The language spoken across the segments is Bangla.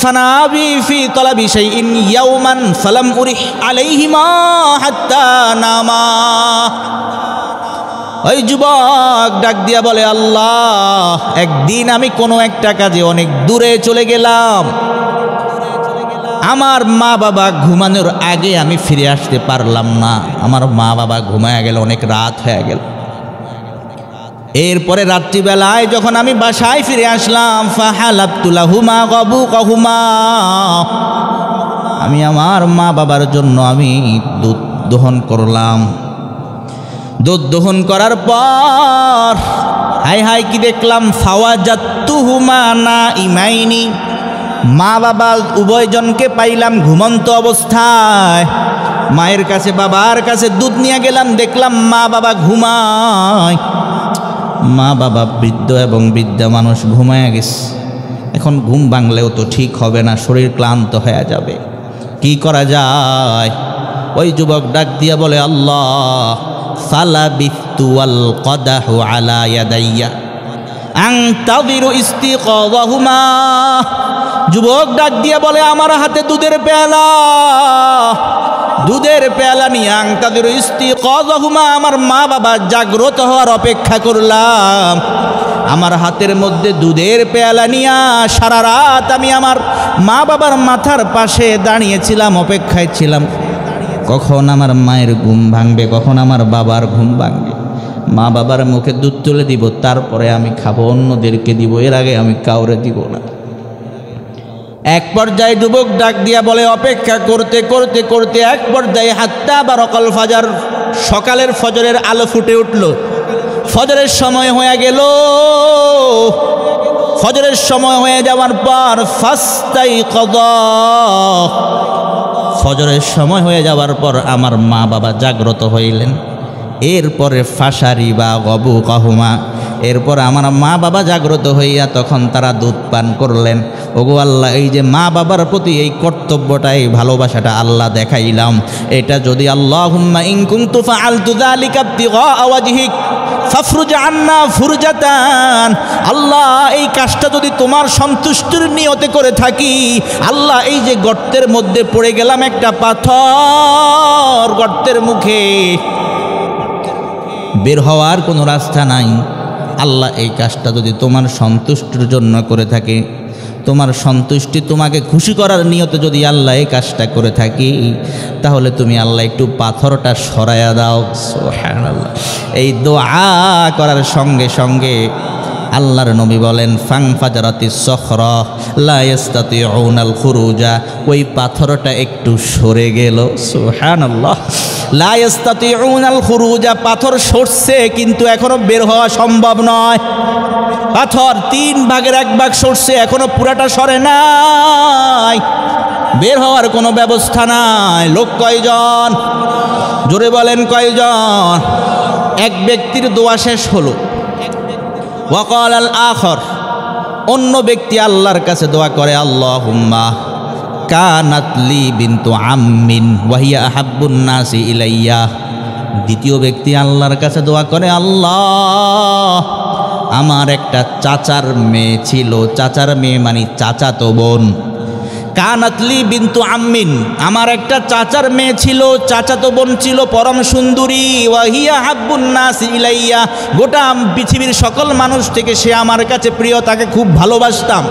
ফানাবি ফি তলাবি শাইইন ইয়াওমান ফালাম উরিহ আলাইহিমা হাত্তা নামা। ওই যুবক ডাক দিয়া বলে, আল্লাহ, একদিন আমি কোনো একটা কাজে অনেক দূরে চলে গেলাম, আমার মা বাবা ঘুমানোর আগে আমি ফিরে আসতে পারলাম না। আমার মা বাবা ঘুমায়া গেল, অনেক রাত হয়ে গেল। এরপরে রাত্রিবেলায় যখন আমি বাসায় ফিরে আসলাম, ফাহালাবতু লাহুমা গাবুকাহুমা, আমি আমার মা বাবার জন্য আমি দুধ দহন করলাম। দুধ দহন করার পর হাই হাই কি দেখলাম, ফাওয়াজাতুহুমা নাইমাইনি, মা বাবা উভয়জনকে পাইলাম ঘুমন্ত অবস্থায়। মায়ের কাছে বাবার কাছে দুধ নিয়ে গেলাম, দেখলাম মা বাবা ঘুমায়। মা বাবা বৃদ্ধ এবং বৃদ্ধা মানুষ ঘুমায়া গেছে। এখন ঘুম ভাঙলেও তো ঠিক হবে না, শরীর ক্লান্ত হয়ে যাবে, কি করা যায়? ওই যুবক ডাক দিয়া বলে, আল্লাহ, ফালাবিথু ওয়াল কদাহু আলা ইয়াদাইয়া আনতাযিরু ইস্তিকাযাহুমা। যুবক ডাক দিয়া বলে, আমার হাতে দুধের পেয়ালা নিয়ে আনতাযিরু ইস্তিকাযাহুমা, আমার মা বাবা জাগ্রত হওয়ার অপেক্ষা করলাম। আমার হাতের মধ্যে দুধের পেয়ালা নিয়ে সারা রাত আমি আমার মা বাবার মাথার পাশে দাঁড়িয়েছিলাম, অপেক্ষায় ছিলাম কখন আমার মায়ের ঘুম ভাঙবে, কখন আমার বাবার ঘুম ভাঙবে। মা বাবার মুখে দুধ তুলে দিব, তারপরে আমি খাবো, অন্যদেরকে দিব, এর আগে আমি কাউরে দিব না। এক পর্যায়ে যুবক ডাক দিয়া বলে, অপেক্ষা করতে করতে করতে এক পর্যায়ে হাত্তা বারাকাল ফাজার, সকালের ফজরের আলো ফুটে উঠল। ফজরের সময় হয়ে গেল। ফজরের সময় হয়ে যাওয়ার পর ফাস্তাইকাযা, ফজরের সময় হয়ে যাওয়ার পর আমার মা বাবা জাগ্রত হইলেন। এরপরে ফাশারিবা গাবুকাহুমা, এরপর আমার মা বাবা জাগ্রত হইয়া তখন তারা দুধ পান করলেন। ওগো আল্লাহ, এই যে মা বাবার প্রতি এই কর্তব্যটা, এই ভালোবাসাটা আল্লাহ দেখাইলাম, এটা যদি আল্লাহুম্মা ইন কুনতু ফাআলতু যালিকা ইবতিগা ওয়াজহিক ফাফরুজ আন্না ফুরজাতান, আল্লাহ, এই কাজটা যদি তোমার সন্তুষ্টির নিয়তে করে থাকি, আল্লাহ, এই যে গর্তের মধ্যে পড়ে গেলাম, একটা পাথর গর্তের মুখে, বের হওয়ার কোনো রাস্তা নাই, আল্লাহ, এই কাজটা যদি তোমার সন্তুষ্টির জন্য করে থাকে, তোমার সন্তুষ্টি, তোমাকে খুশি করার নিয়তে যদি আল্লাহ এই কাজটা করে থাকি, তাহলে তুমি আল্লাহ একটু পাথরটা সরাইয়া দাও। সুবহানাল্লাহ। এই দোয়া করার সঙ্গে সঙ্গে আল্লাহর নবী বলেন, ফাংফাজারাতিস সখরা লা ইস্তাতিউনাল খুরুজা, ওই পাথরটা একটু সরে গেল। সুবহানাল্লাহ। লা ইস্তাতিউনাল খুরুজা, পাথর সরছে কিন্তু এখনো বের হওয়া সম্ভব নয়। পাথর 3 ভাগের 1 ভাগ সরছে, এখনো পুরাটা সরে নাই, বের হওয়ার কোনো ব্যবস্থা নাই। লোক কয়জন? জোরে বলেন কয়জন? এক ব্যক্তির দোয়া শেষ হলো। ওয়াকাল আল আখর, অন্য ব্যক্তি আল্লাহর কাছে দোয়া করে, আল্লাহুম্মা কানাতলি বিনতু আম্মিন ওয়াহিয়া আহাব্বুন নাসি ইলাইয়া। দ্বিতীয় ব্যক্তি আল্লাহর কাছে দোয়া করে, আল্লাহ, আমার একটা চাচার মেয়ে ছিল, চাচার মেয়ে মানে চাচাতো বোন। কানাতলি বিনতু আম্মিন, আমার একটা চাচার মেয়ে ছিল, চাচাতো বোন ছিল, পরম সুন্দরী। ওয়াহিয়া হাব্বুন নাসি ইলাইয়া, গোটা পৃথিবীর সকল মানুষ থেকে সে আমার কাছে প্রিয়, তাকে খুব ভালোবাসতাম,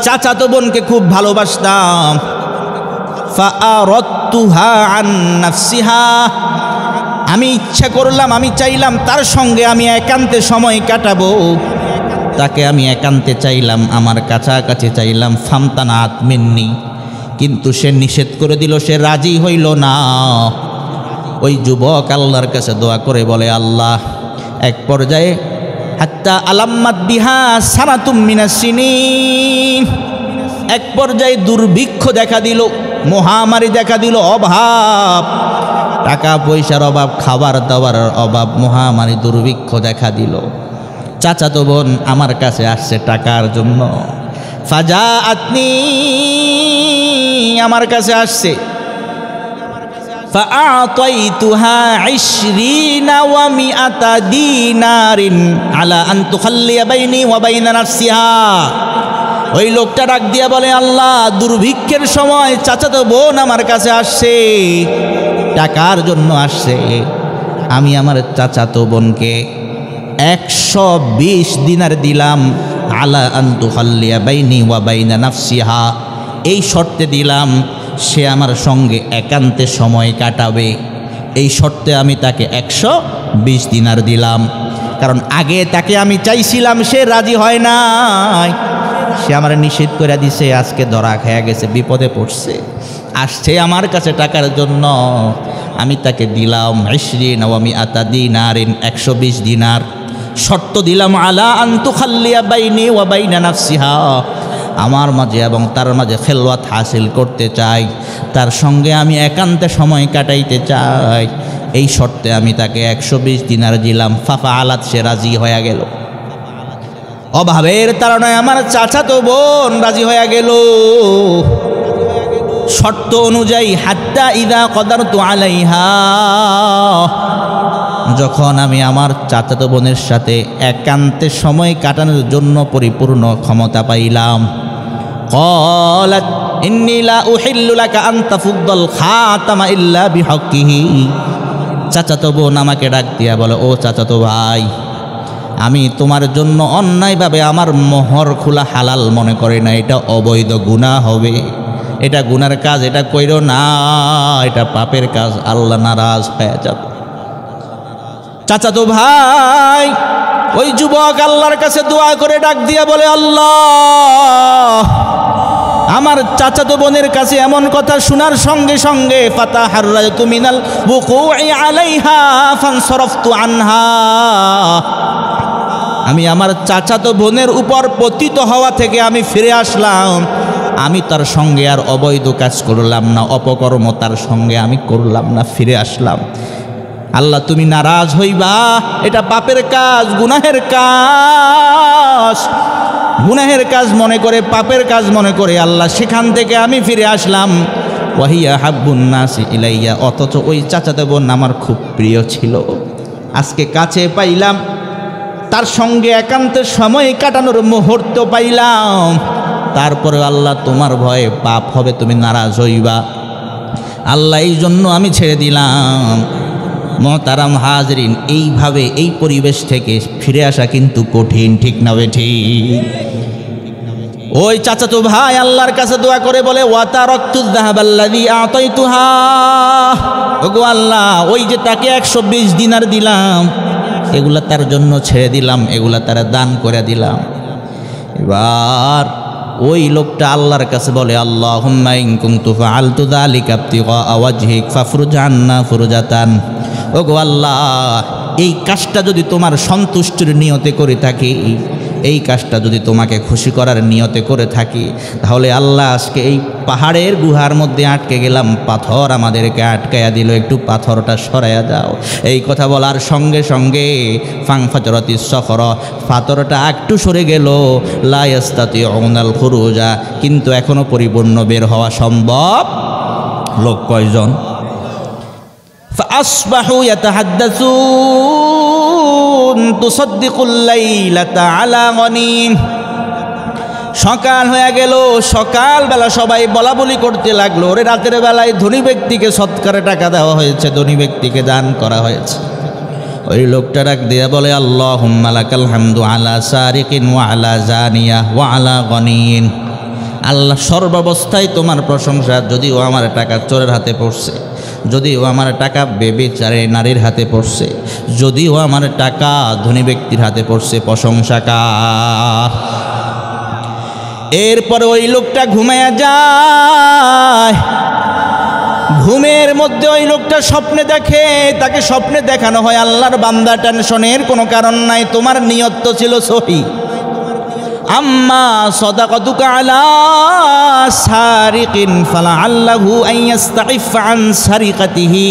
চাচাতো বোনকে খুব ভালোবাসতাম। ফাআরাদতুহা আন নাফসিহা, আমি ইচ্ছা করলাম, আমি চাইলাম তার সঙ্গে আমি একান্তে সময় কাটাবো, তাকে আমি একান্তে চাইলাম, আমার কাছাকাছি চাইলাম। ফামতানাত মিন্নি, কিন্তু সে নিষেধ করে দিল, সে রাজি হইল না। ওই যুবক আল্লাহর কাছে দোয়া করে বলে, আল্লাহ, এক পর্যায়ে হাত্তা আলাম্মাত বিহা সানাতুম মিনাস সিনিন, এক পর্যায়ে দুর্ভিক্ষ দেখা দিল, মহামারী দেখা দিল, অভাব, টাকা পয়সার অভাব, খাবার দাবার অভাব, মহামারী দুর্ভিক্ষ দেখা দিল। চাচাতো বোন আমার কাছে আসছে টাকার জন্য। ফাজাআতনি, আমার কাছে আসছে। ফাআতাইতুহা 20 ওয়া 100 দিনারিন আলা আন তুখাল্লিয়া বাইনি ওয়া বাইনা নাফসিহা, ওই লোকটা ডাক দিয়া বলে, আল্লাহ, দুর্ভিক্ষের সময় চাচাতো বোন আমার কাছে আসছে, টাকার জন্য আসছে। আমি আমার চাচাতো বোনকে 120 দিনার দিলাম, আলা আনতু খাল্লিয়া বাইনি ওয়া বাইনা নাফসিহা, এই শর্তে দিলাম সে আমার সঙ্গে একান্তে সময় কাটাবে। এই শর্তে আমি তাকে 120 দিনার দিলাম। কারণ আগে তাকে আমি চাইছিলাম, সে রাজি হয় নাই, সে আমার নিষেধ করে দিছে। আজকে ধরা খেয়ে গেছে, বিপদে পড়ছে, আসছে আমার কাছে টাকার জন্য। আমি তাকে দিলাম 20 দিনারিন, 120 দিনার। শর্ত দিলাম, আলা আনতু খাল্লিয়া বাইনি ওয়া বাইনা নাফসিহা, আমার মাঝে এবং তার মাঝে খেলওয়াত হাসিল করতে চাই, তার সঙ্গে আমি একান্তে সময় কাটাইতে চাই। এই শর্তে আমি তাকে 120 দিনার দিলাম। ফাফা আলাত, সে রাজি হয়ে গেল। অভাবের তাড়নায় আমার চাচাতো বোন রাজি হয়ে গেল শর্ত অনুযায়ী। হাত্তা ইদা কদারতু আলাইহা, যখন আমি আমার চাচাতো বোনের সাথে একান্তে সময় কাটানোর জন্য পরিপূর্ণ ক্ষমতা পাইলাম, ক্বালাত ইন্নী লা উহিল্লু লাকা আন তাফুদ্দাল খাতামা ইল্লা বিহাক্কিহি। চাচাতো বোন আমাকে ডাক দিয়া বলে, ও চাচাতো ভাই, আমি তোমার জন্য অন্যায়ভাবে আমার মোহর খোলা হালাল মনে করি না, এটা অবৈধ গুনাহ হবে, এটা গুনার কাজ, এটা কইরো না, এটা পাপের কাজ, আল্লাহ নারাজ হয়ে যাবে। চাচাতো ভাই ওই যুবক আল্লাহর কাছে দোয়া করে ডাক দিয়া বলে, আল্লাহ, আমার চাচাতো বোনের কাছে এমন কথা শোনার সঙ্গে সঙ্গে ফাতাহাররাতু মিনাল বুকুই আলাইহা ফানসারাফতু আনহা, আমি আমার চাচাতো বোনের উপর পতিত হওয়া থেকে আমি ফিরে আসলাম। আমি তার সঙ্গে আর অবৈধ কাজ করলাম না, অপকর্ম তার সঙ্গে আমি করলাম না, ফিরে আসলাম। আল্লাহ, তুমি নারাজ হইবা, এটা পাপের কাজ, গুনাহের কাজ, গুনাহের কাজ মনে করে, পাপের কাজ মনে করে আল্লাহ সেখান থেকে আমি ফিরে আসলাম। ওয়াহিয়া হাব্বুন নাসি ইলাইয়া, অথচ ওই চাচাতো বোন আমার খুব প্রিয় ছিল, আজকে কাছে পাইলাম, তার সঙ্গে একান্তে সময় কাটানোর মুহূর্ত পাইলাম। তারপরে আল্লাহ, তোমার ভয়ে পাপ হবে, তুমি নারাজ হইবা, আল্লাহ এই জন্য আমি ছেড়ে দিলাম। মুহতারাম হাজরিন, এইভাবে এই পরিবেশ থেকে ফিরে আসা কিন্তু কঠিন, ঠিক না ঠিক? ওই চাচাতো ভাই আল্লাহর কাছে দোয়া করে বলে, ওয়াতারাকতু যাহাবাল্লাযী আতাইতুহা, ওগো আল্লাহ, ওই যে তাকে 120 দিনার দিলাম, এগুলা তার জন্য ছেড়ে দিলাম, এগুলা তারা দান করে দিলাম। এবার ওই লোকটা আল্লাহর কাছে বলে, আল্লাহুম্মা ইন কুনতু ফাআলতু যালিকা ইবতিগা ওয়াজহিক ফাফরুজ আন্না ফুরজাতান, ওগো আল্লাহ, এই কাজটা যদি তোমার সন্তুষ্টির নিয়তে করে থাকি, এই কাজটা যদি তোমাকে খুশি করার নিয়তে করে থাকি, তাহলে আল্লাহ, আজকে এই পাহাড়ের গুহার মধ্যে আটকে গেলাম, পাথর আমাদেরকে আটকায়া দিল, একটু পাথরটা সরাইয়া দাও। এই কথা বলার সঙ্গে সঙ্গে ফাংফাজরাতিস সখর, পাথরটা একটু সরে গেল। লা ইস্তাতিউনাল খুরুজা, কিন্তু এখনো পরিপূর্ণ বের হওয়া সম্ভব। লোক কয়জন? فأصبحوا يتحدثون تصدق الليلة على غنيم, সকাল হয়ে গেল, সকালবেলা সবাই বলা বলি করতে লাগলো, ওরে রাতের বেলায় ধনী ব্যক্তিকে সৎকারে টাকা দেওয়া হয়েছে, ধনী ব্যক্তিকে দান করা হয়েছে। ওই লোকটা ডাক দিয়ে বলে, আল্লাহুম্মা লাকাল হামদু আলা সারিকিন ওয়া আলা জানিয়া ওয়া আলা গনিন, আল্লাহ সর্বাবস্থায় তোমার প্রশংসা। যদিও আমার টাকা চোরের হাতে পড়ছে, যদিও আমার টাকা বেবিচারে নারীর হাতে পড়ছে, যদিও আমার টাকা ধনী ব্যক্তির হাতে পড়ছে, প্রশংসা কার? এরপরে ওই লোকটা ঘুমায়া যায়। ঘুমের মধ্যে ওই লোকটা স্বপ্নে দেখে, তাকে স্বপ্নে দেখানো হয়, আল্লাহর বান্দা, টেনশনের কোনো কারণ নাই, তোমার নিয়ত তো ছিল সহি। আম্মা সাদাকাতুকা আলা সারিকিন ফালাআল্লাহু আন ইস্তাইফা আন সারিকাতিহি,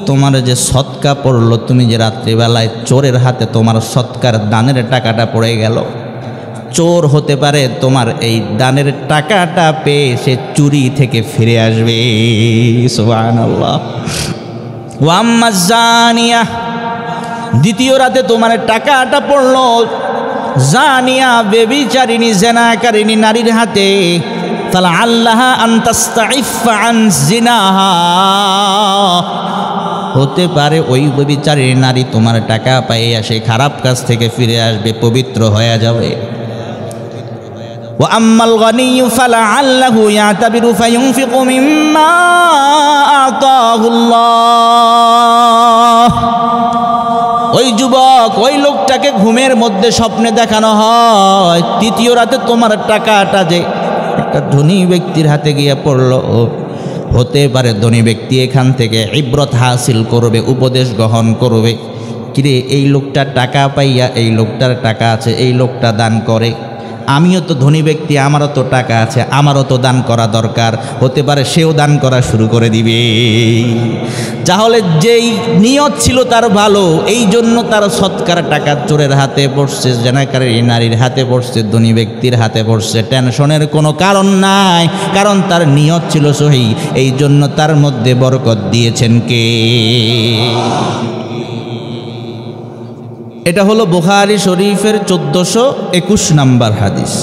তোমার যে সৎকা পড়লো, তুমি যে রাত্রিবেলায় চোরের হাতে তোমার সৎকার দানের টাকাটা পড়ে গেল, চোর হতে পারে তোমার এই দানের টাকাটা পেয়ে সে চুরি থেকে ফিরে আসবে। সুবহানাল্লাহ। ওয়া আম্মা জানিয়া, দ্বিতীয় রাতে তোমার টাকাটা পড়লো, জানিয়া বেবিচারিণী জেনাকারিণী নারীর হাতে ফালাআল্লাহা আন তাস্তাইফা আন জিনাহা, হতে পারে ওই বেবিচারিণী নারী তোমার টাকা পাইয়া সেই খারাপ কাজ থেকে ফিরে আসবে, পবিত্র হয়ে যাবে। وأما الغني فلعله يعتبر فينفق مما آتاه الله। ওই যুবক, ওই লোকটাকে ঘুমের মধ্যে স্বপ্নে দেখানো হয় তৃতীয় রাতে তোমার টাকাটা যে একটা ধনী ব্যক্তির হাতে গিয়ে পড়লো, হতে পারে ধনী ব্যক্তি এখান থেকে ইবরত হাসিল করবে, উপদেশ গ্রহণ করবে, কিরে এই লোকটার টাকা পাইয়া এই লোকটার টাকা আছে, এই লোকটা দান করে, আমিও তো ধনী ব্যক্তি, আমারও তো টাকা আছে, আমারও তো দান করা দরকার, হতে পারে সেও দান করা শুরু করে দিবে। তাহলে যেই নিয়ত ছিল তার ভালো, এই জন্য তার সৎকার টাকা চোরের হাতে পড়ছে, জেনাকারী নারীর হাতে পড়ছে, ধনী ব্যক্তির হাতে পড়ছে, টেনশনের কোনো কারণ নাই, কারণ তার নিয়ত ছিল সহি, এই জন্য তার মধ্যে বরকত দিয়েছেন কে? এটা হলো বুখারী শরীফের 1421 নম্বর হাদিস।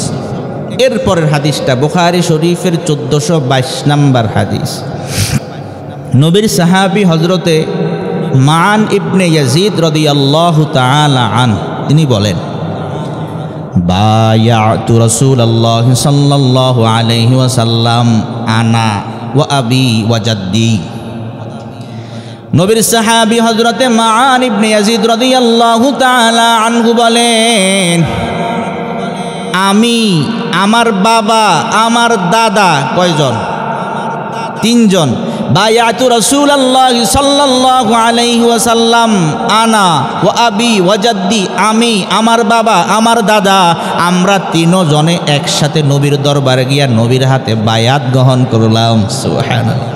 এরপরের হাদিসটা বুখারী শরীফের 1422 নম্বর হাদিস। নবীর সাহাবী হজরতে মান ইবনে ইয়াজিদ রাদিয়াল্লাহু তাআলা আনহু তিনি বলেন, বায়াতু রাসূলুল্লাহ সাল্লাল্লাহু আলাইহি ওয়াসাল্লাম আনা ওয়া আবি ওয়া জাদ্দি। নবীর সাহাবী হযরতে মান ইবনে ইয়াজিদ রাদিয়াল্লাহু তাআলা আনহু বলেন, আমি, আমার বাবা, আমার দাদা, কয়জন? তিনজন। বায়াতু রাসূলুল্লাহ সাল্লাল্লাহু আলাইহি ওয়াসাল্লাম আনা ওয়া আবি ওয়া জাদ্দি, আমি, আমার বাবা, আমার দাদা, আমরা তিনজনে একসাথে নবীর দরবারে গিয়া নবীর হাতে বায়াত গ্রহণ করলাম। সুবহানাল্লাহ।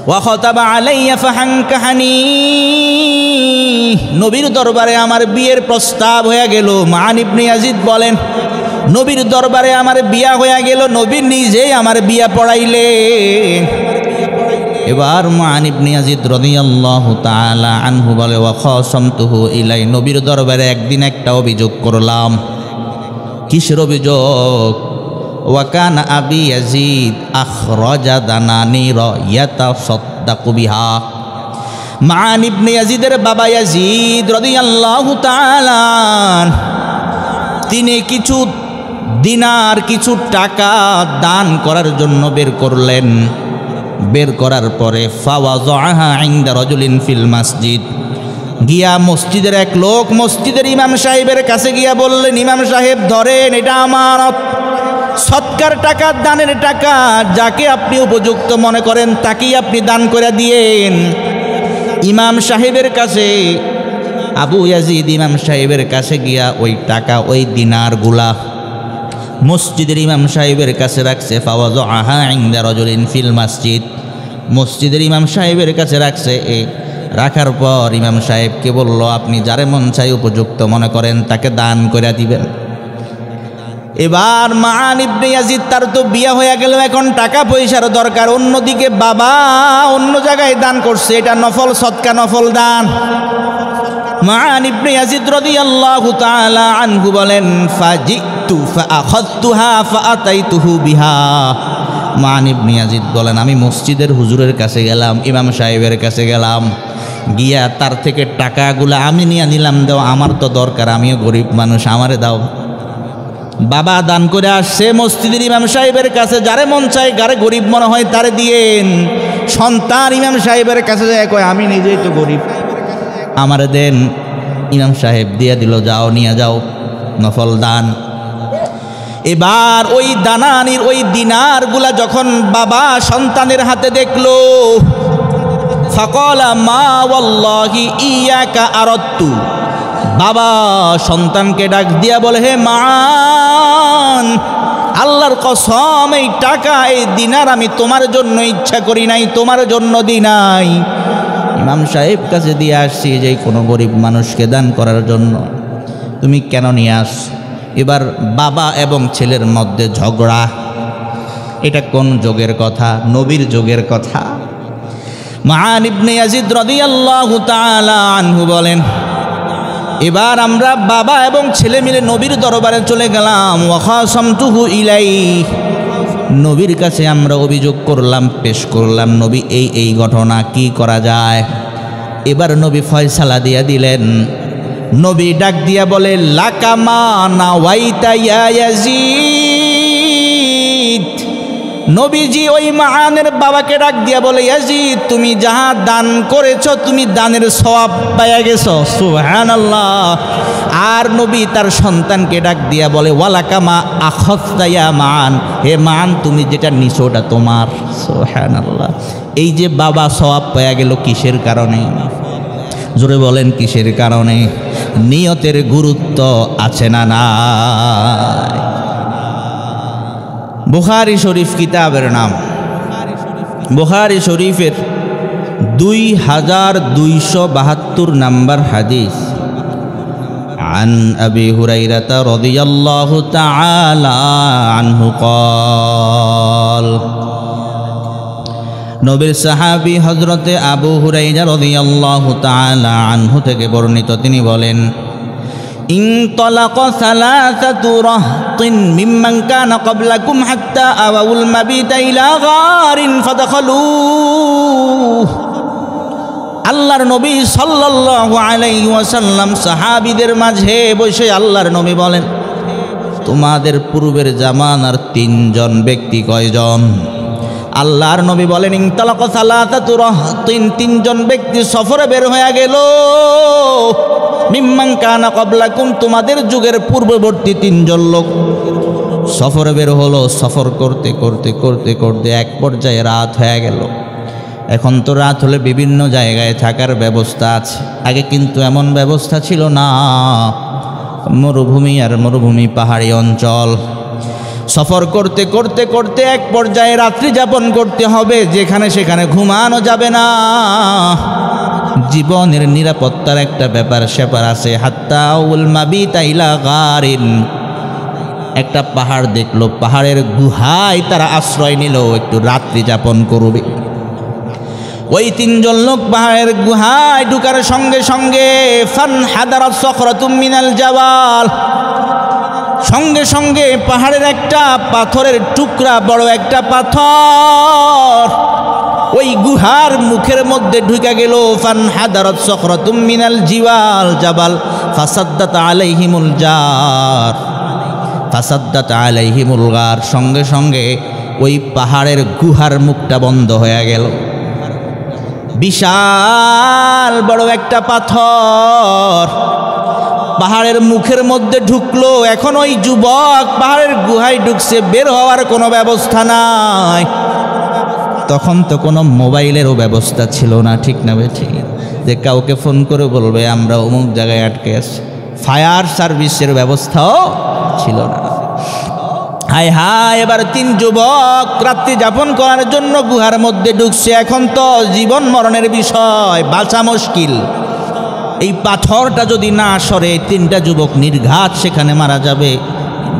ওয়া খাতাবা আলাইয়া ফাহানকাহানি, নবীর দরবারে আমার বিয়ের প্রস্তাব হয়ে গেল। মান ইবনে ইয়াজিদ বলেন, নবীর দরবারে আমার বিয়া হয়ে গেল, নবী নিজেই আমার বিয়া পড়াইলেন। এবার মান ইবনে ইয়াজিদ রাদিয়াল্লাহু তাআলা আনহু বলে, ওয়া খাসামতুহু ইলাই, নবীর দরবারে একদিন একটা অভিযোগ করলাম। কিসের অভিযোগ? ওয়া কানা আবি ইয়াজিদ আখরাজা দানানিরা ইয়াতাসাদ্দাকু বিহা। মান ইবনে ইয়াজিদের বাবা ইয়াজিদ রাদিয়াল্লাহু তাআলা তিনি কিছু দিনার, কিছু টাকা দান করার জন্য বের করলেন। বের করার পরে ফাওয়াযাহা ইনদা রাজুলিন ফিল মসজিদ, গিয়া মসজিদের এক লোক মসজিদের ইমাম সাহেবের কাছে গিয়া বললেন, ইমাম সাহেব ধরেন, এটা আমানত, সৎকার টাকা, দানের টাকা, যাকে আপনি উপযুক্ত মনে করেন তাকেই আপনি দান করে দিয়েন। ইমাম সাহেবের কাছে আবু ইয়াজিদ ইমাম সাহেবের কাছে গিয়া ওই টাকা, ওই দিনারগুলা মসজিদের ইমাম সাহেবের কাছে রাখছে। ফাওয়াযাহা ইনদা রাজুলিন ফিল মসজিদ, মসজিদের ইমাম সাহেবের কাছে রাখছে। রাখার পর ইমাম সাহেবকে বলল, আপনি যারে মন চাই উপযুক্ত মনে করেন তাকে দান করে দিবেন। এবার মান ইবনে ইয়াজিদ তার তো বিয়া হয়ে গেল, এখন টাকা পয়সার দরকার, অন্যদিকে বাবা অন্য জায়গায় দান করছে, এটা নফল সদকা, নফল দান। মান ইবনে ইয়াজিদ রাদিয়াল্লাহু তাআলা আনহু বলেন, ফাজিতু ফাআখাযতুহা ফাআতাইতুহু বিহা। মান ইবনে ইয়াজিদ বলেন, আমি মসজিদের হুজুরের কাছে গেলাম, ইমাম সাহেবের কাছে গেলাম, গিয়া তার থেকে টাকাগুলো আমি নিয়ে নিলাম, দাও, আমার তো দরকার, আমিও গরিব মানুষ, আমারে দাও। বাবা দান করে আসছে মসজিদের ইমাম সাহেবের কাছে, যারে মন চায়, যারে গরিব মনে হয় তারে দিয়েন। সন্তান ইমাম সাহেবের কাছে যায়, কয় আমি নিজেই তো গরিব, আমারে দেন। ইমাম সাহেব দিয়ে দিল, যাও নিয়ে যাও, নফল দান। এবার ওই দানানির ওই দিনারগুলা যখন বাবা সন্তানের হাতে দেখলো, ফাকালা মা ওয়াল্লাহি ইয়াকা আরাদতু, বাবা সন্তানকে ডাক দিয়া বলে, হে মান, আল্লাহর কসম, এই টাকা, এই দিনার আমি তোমার জন্য ইচ্ছা করি নাই, তোমার জন্য দিই নাই, ইমাম সাহেব কাছে দিয়ে আসছি যে কোনো গরিব মানুষকে দান করার জন্য, তুমি কেন নিয়ে আস? এবার বাবা এবং ছেলের মধ্যে ঝগড়া। এটা কোন যুগের কথা? নবীর যুগের কথা। মান ইবনে ইয়াজিদ রাদিয়াল্লাহু তাআলা আনহু বলেন, এবার আমরা বাবা এবং ছেলে মিলে নবীর দরবারে চলে গেলাম। ওয়াখাসামতুহু ইলাইহি, নবীর কাছে আমরা অভিযোগ করলাম, পেশ করলাম, নবী এই ঘটনা কি করা যায়। এবার নবী ফয়সালা দিয়া দিলেন। নবী ডাক দিয়া বলে, লাকামা নাওয়াইতা ইয়া ইয়াজিদ। নবীজি ওই মাআনের বাবাকে ডাক দিয়া বলে, ইয়াজিদ তুমি যাহা দান করেছো তুমি দানের সওয়াব পাইয়া গেছো। সুবহানাল্লাহ। আর নবী তার সন্তানকে ডাক দিয়া বলে, ওয়ালাকামা আখাযতা ইয়া মাআন, হে মাআন তুমি যেটা নিছো ওটা তোমার। সুবহানাল্লাহ। এই যে বাবা সওয়াব পাইয়া গেল কিসের কারণে? জোরে বলেন কিসের কারণে? নিয়তের গুরুত্ব আছে না নাই? বুখারী শরীফ কিতাবের নাম। বুখারী শরীফের 2272 নাম্বার হাদিস। عن أبي هريرة رضي الله تعالى عنه قال, নবীর সাহাবী হযরতে আবু হুরায়রা রাদিয়াল্লাহু তাআলা আনহু থেকে বর্ণিত, তিনি বলেন, ইনতালাকা সালাসাতু রাহতিন মিম্মান কানা ক্বাবলাকুম হাত্তা আওয়াউল মাবিতা ইলা গারিন ফাদখালু। আল্লাহর নবী সাল্লাল্লাহু আলাইহি ওয়াসাল্লাম সাহাবীদের মাঝে বসে আল্লাহর নবী বলেন, তোমাদের পূর্বের জামানার তিনজন ব্যক্তি কয়জন? আল্লাহর নবী বলেন, ইনতালাকা সালাসাতু রাহতিন, তিনজন ব্যক্তি সফরে বের হয়ে গেল। মিম্মান কানা ক্বাবলাকুম, তোমাদের যুগের পূর্ববর্তী তিনজন লোক সফরে বের হলো। সফর করতে করতে করতে করতে এক পর্যায়ে রাত হয়ে গেল। এখন তো রাত হলে বিভিন্ন জায়গায় থাকার ব্যবস্থা আছে, আগে কিন্তু এমন ব্যবস্থা ছিল না। মরুভূমি আর মরুভূমি, পাহাড়ি অঞ্চল। সফর করতে করতে করতে এক পর্যায়ে রাত্রি যাপন করতে হবে, যেখানে সেখানে ঘুমানো যাবে না। জীবনের নিরাপত্তার একটা ব্যাপার স্যাপার আছে। হাত্তা আউল মাবিতা ইলা গারিন, একটা পাহাড় দেখলো, পাহাড়ের গুহায় তারা আশ্রয় নিল, একটু রাত্রি যাপন করবে। ওই তিনজন লোক পাহাড়ের গুহায় ঢুকার সঙ্গে সঙ্গে ফানহাদারাত সখরাতুম মিনাল জাবাল, সঙ্গে সঙ্গে পাহাড়ের একটা পাথরের টুকরা, বড় একটা পাথর ওই গুহার মুখের মধ্যে ঢুকে গেল। ফানহাদারাত সখরাতুম মিনাল জিওয়াল জাবাল ফাসাদ্দাত আলাইহিমুল জার, ফাসাদ্দাত আলাইহিমুল গার, সঙ্গে সঙ্গে ওই পাহাড়ের গুহার মুখটা বন্ধ হয়ে গেল। বিশাল বড় একটা পাথর পাহাড়ের মুখের মধ্যে ঢুকলো। এখন ওই যুবক পাহাড়ের গুহায় ঢুকছে, বের হওয়ার কোনো ব্যবস্থা নাই। তখন তো কোনো মোবাইলেরও ব্যবস্থা ছিল না, ঠিক না ঠিক, যে কাউকে ফোন করে বলবে আমরা অমুক জায়গায় আটকে আছি। ফায়ার সার্ভিসের ব্যবস্থাও ছিল না। হায় হায়, এবার তিন যুবক রাত্রি যাপন করার জন্য গুহার মধ্যে ঢুকছে। এখন তো জীবন মরণের বিষয়, বাঁচা মুশকিল। এই পাথরটা যদি না সরে, তিনটা যুবক নির্ঘাত সেখানে মারা যাবে,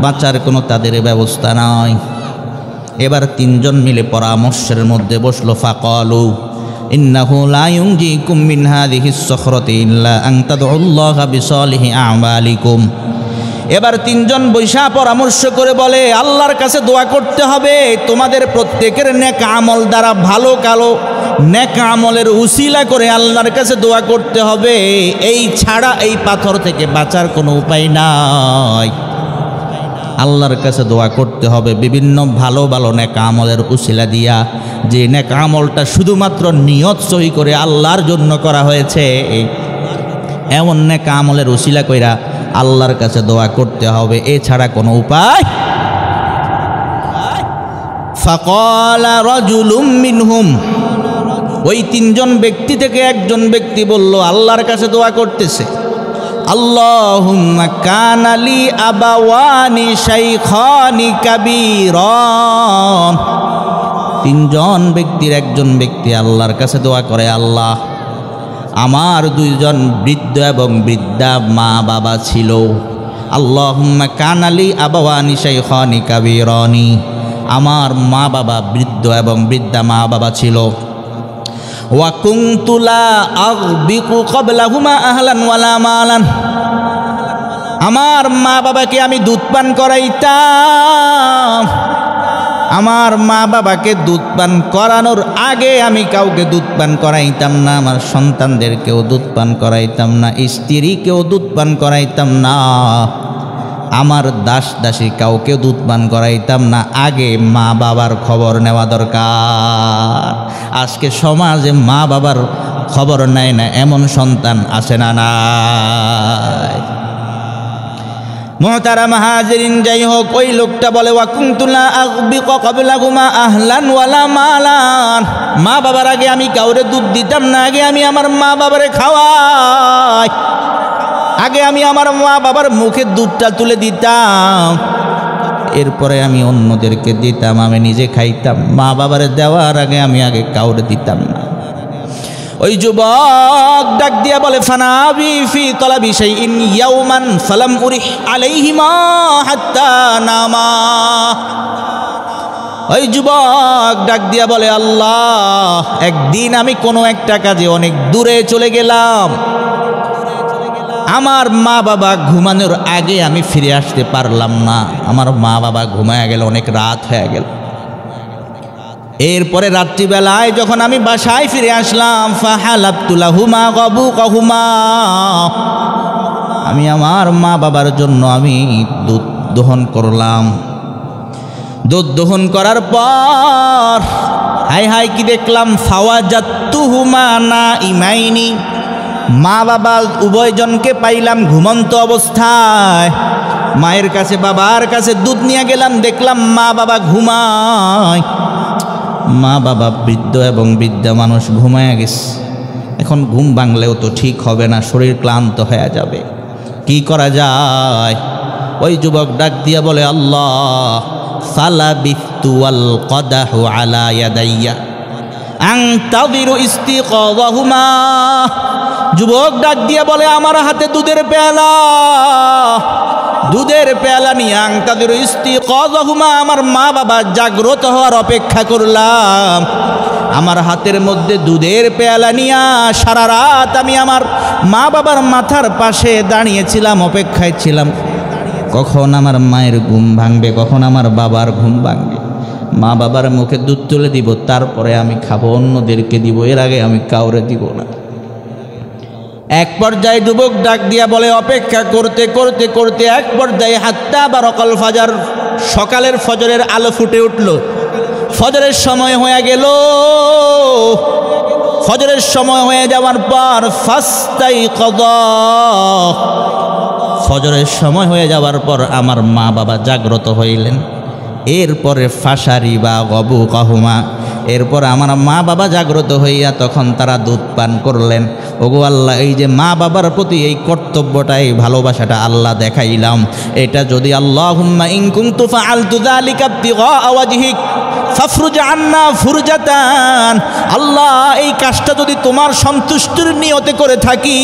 বাঁচার কোনো তাদের ব্যবস্থা নাই। এবার তিনজন মিলে পরামর্শের মধ্যে বসলো। ফাকালু ইন্নাহু লা ইউনজিকুম মিন হাযিহিস সখরাতি ইল্লা আন তাদউল্লাহা বিসালিহি আমালিকুম। এবার তিনজন বৈশা পরামর্শ করে বলে, আল্লাহর কাছে দোয়া করতে হবে, তোমাদের প্রত্যেকের নেক আমল দ্বারা, ভালো কালো নেক আমলের উসিলা করে আল্লাহর কাছে দোয়া করতে হবে। এই ছাড়া এই পাথর থেকে বাঁচার কোনো উপায় নাই। আল্লাহর কাছে দোয়া করতে হবে বিভিন্ন ভালো ভালো নেক আমলের উসিলা দিয়া, যে নেক আমলটা শুধুমাত্র নিয়ত সহি করে আল্লাহর জন্য করা হয়েছে, এমন নেক আমলের উসিলা কইরা আল্লাহর কাছে দোয়া করতে হবে, এছাড়া কোনো উপায়। ফাকালা রাজুলুম মিনহুম, ওই তিনজন ব্যক্তি থেকে একজন ব্যক্তি বলল, আল্লাহর কাছে দোয়া করতেছে, আল্লাহুম্মা কানা লি আবাওয়ানি শাইখানি কাবীরান। তিনজন ব্যক্তির একজন ব্যক্তি আল্লাহর কাছে দোয়া করে, আল্লাহ আমার দুইজন বৃদ্ধ এবং বৃদ্ধা মা বাবা ছিল। আল্লাহুম্মা কানা লি আবাওয়ানি শাইখানি কাবীরানি, আমার মা বাবা বৃদ্ধ এবং বৃদ্ধা মা বাবা ছিল। ওয়া কুনতু লা আগবিকু ক্বাবলাহুমা আহলান ওয়ালা মালান, আমার মা বাবাকে আমি দুধ পান করাইতাম। আমার মা বাবাকে দুধ পান করানোর আগে আমি কাউকে দুধ পান করাইতাম না, আমার সন্তানদেরকেও দুধ পান করাইতাম না, স্ত্রীকেও দুধ পান করাইতাম না, আমার দাস দাসী কাউকে দুধ পান করাইতাম না। আগে মা বাবার খবর নেওয়া দরকার। আজকে সমাজে মা বাবার খবর নেয় না এমন সন্তান আছে না নাই? মুহতারাম হাজিরিন, যাই হোক, ওই লোকটা বলে ওয়াকুনতু লা আগবিকু ক্বাবলাহুমা আহলান ওয়ালা মালান। মা বাবার আগে আমি কাউরে দুধ দিতাম না, আগে আমি আমার মা বাবারে খাওয়াই, আগে আমি আমার মা বাবার মুখে দুধটা তুলে দিতাম, এরপরে আমি অন্যদেরকে দিতাম, আমি নিজে খাইতাম। মা বাবারে দেওয়ার আগে আমি আগে কাউরে দিতাম না। ওই যুবক ডাক দিয়া বলে ফানাবি ফি তলাবি শাইইন ইয়াওমান ফালাম উরিহ আলাইহিমা হাত্তা নামা। ওই যুবক ডাক দিয়া বলে আল্লাহ, একদিন আমি কোনো একটা কাজে অনেক দূরে চলে গেলাম, আমার মা বাবা ঘুমানোর আগে আমি ফিরে আসতে পারলাম না, আমার মা বাবা ঘুমায় গেল, অনেক রাত হয়ে গেল। এরপরে রাত্রিবেলায় যখন আমি বাসায় ফিরে আসলাম, ফাহালাবতু লাহুমা গাবুকাহুমা, আমি আমার মা বাবার জন্য আমি দুধ দহন করলাম। দুধ দহন করার পর হাই হাই কি দেখলাম, ফাওয়াজাতুহুমা নাইমাইনি, মা বাবা উভয়জনকে পাইলাম ঘুমন্ত অবস্থায়। মায়ের কাছে বাবার কাছে দুধ নিয়ে গেলাম, দেখলাম মা বাবা ঘুমায়। মা বাবা বৃদ্ধ এবং বৃদ্ধা মানুষ ঘুমায় গেছে। এখন ঘুম ভাঙলেও তো ঠিক হবে না, শরীর ক্লান্ত হয়ে যাবে, কি করা যায়? ওই যুবক ডাক দিয়া বলে আল্লাহ, ফালাবিথু আল কদাহু আলা ইয়াদাইয়া আনতাযিরু ইস্তিকাযাহুমা। যুবক ডাক দিয়া বলে আমার হাতে দুধের পেয়ালা, দুধের পেয়ালা নিয়ে আনতাযিরু ইস্তিকাযাহুমা, আমার মা বাবা জাগ্রত হওয়ার অপেক্ষা করলাম। আমার হাতের মধ্যে দুধের পেয়ালা নিয়ে সারা রাত আমি আমার মা বাবার মাথার পাশে দাঁড়িয়েছিলাম, অপেক্ষায় ছিলাম কখন আমার মায়ের ঘুম ভাঙবে, কখন আমার বাবার ঘুম ভাঙবে। মা বাবার মুখে দুধ তুলে দিব, তারপরে আমি খাবো, অন্যদেরকে দিব, এর আগে আমি কাউরে দিব না। এক পর্যায়ে যুবক ডাক দিয়া বলে অপেক্ষা করতে করতে করতে এক পর্যায়ে হাত্তা বারাকাল ফাজার, সকালের ফজরের আলো ফুটে উঠল। ফজরের সময় হয়ে গেল। ফজরের সময় হয়ে যাওয়ার পর ফাস্তাইকাযা, ফজরের সময় হয়ে যাওয়ার পর আমার মা বাবা জাগ্রত হইলেন। এরপরে ফাশারিবা গাবুকাহুমা, এরপর আমার মা বাবা জাগ্রত হইয়া তখন তারা দুধ পান করলেন। ওগো আল্লাহ, এই যে মা বাবার প্রতি এই কর্তব্যটা, এই ভালোবাসাটা আল্লাহ দেখাইলাম, এটা যদি আল্লাহুম্মা ইন কুনতু ফাআলতু যালিকা ইবতিগা ওয়াজহিক ফাফরুজ আন্না ফুরজাতান, আল্লাহ এই কাজটা যদি তোমার সন্তুষ্টির নিয়তে করে থাকি,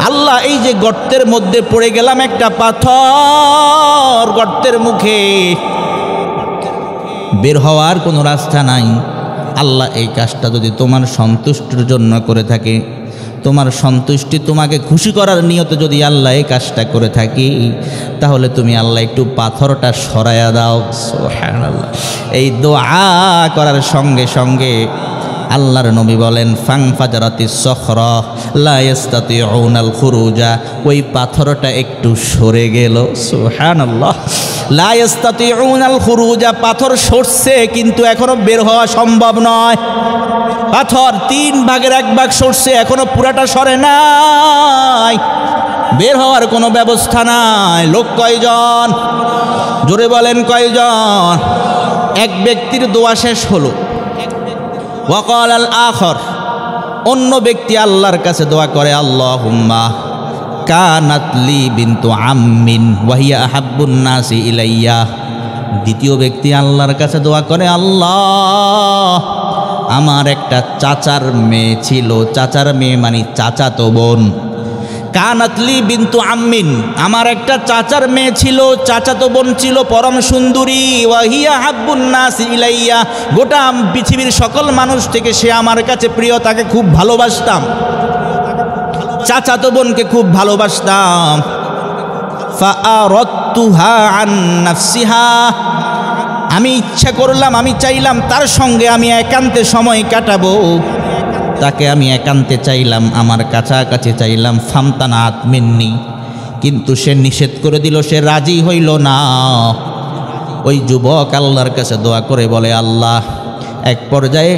আল্লাহ এই যে গর্তের মধ্যে পড়ে গেলাম, একটা পাথর গর্তের মুখে, বের হওয়ার কোনো রাস্তা নাই, আল্লাহ এই কাজটা যদি তোমার সন্তুষ্টির জন্য করে থাকে, তোমার সন্তুষ্টি তোমাকে খুশি করার নিয়তে যদি আল্লাহ এই কাজটা করে থাকি, তাহলে তুমি আল্লাহ একটু পাথরটা সরাইয়া দাও। সুবহানাল্লাহ। এই দোয়া করার সঙ্গে সঙ্গে আল্লাহর নবী বলেন ফাংফাজারাতিস সখরা লা ইস্তাতিউনাল খুরুজা, ওই পাথরটা একটু সরে গেল। সুবহানাল্লাহ। লা ইস্তাতিউনাল খুরুজা, পাথর সরছে কিন্তু এখনো বের হওয়া সম্ভব নয়। পাথর 3 ভাগের 1 ভাগ সরছে, এখনো পুরাটা সরে নাই, বের হওয়ার কোনো ব্যবস্থা নাই। লোক কয়জন? জোরে বলেন কয়জন? এক ব্যক্তির দোয়া শেষ হলো। ওয়াকাল আল আখর, অন্য ব্যক্তি আল্লাহর কাছে দোয়া করে আল্লাহুম্মা কানাত লি বিনতু আম্মিন ওয়া হিয়া আহাব্বুন নাসি ইলাইয়া। দ্বিতীয় ব্যক্তি আল্লাহর কাছে দোয়া করে আল্লাহ, আমার একটা চাচার মেয়ে ছিল, চাচার মেয়ে মানে চাচাতো বোন। কানাতলি বিনতু আম্মিন, আমার একটা চাচার মেয়ে ছিল, চাচাতো বোন ছিল, পরম সুন্দরী। ওয়াহিয়া হাব্বুন নাসি ইলাইয়া, গোটা পৃথিবীর সকল মানুষ থেকে সে আমার কাছে প্রিয়, তাকে খুব ভালোবাসতাম, চাচাতো বোনকে খুব ভালোবাসতাম। ফাআরাদতুহা আন নাফসিহা, আমি ইচ্ছা করলাম, আমি চাইলাম তার সঙ্গে আমি একান্তে সময় কাটাবো, তাকে আমি একান্তে চাইলাম, আমার কাছাকাছি চাইলাম। ফামতানাত মিন্নি, কিন্তু সে নিষেধ করে দিল, সে রাজি হইল না। ওই যুবক আল্লাহর কাছে দোয়া করে বলে, আল্লাহ, এক পর্যায়ে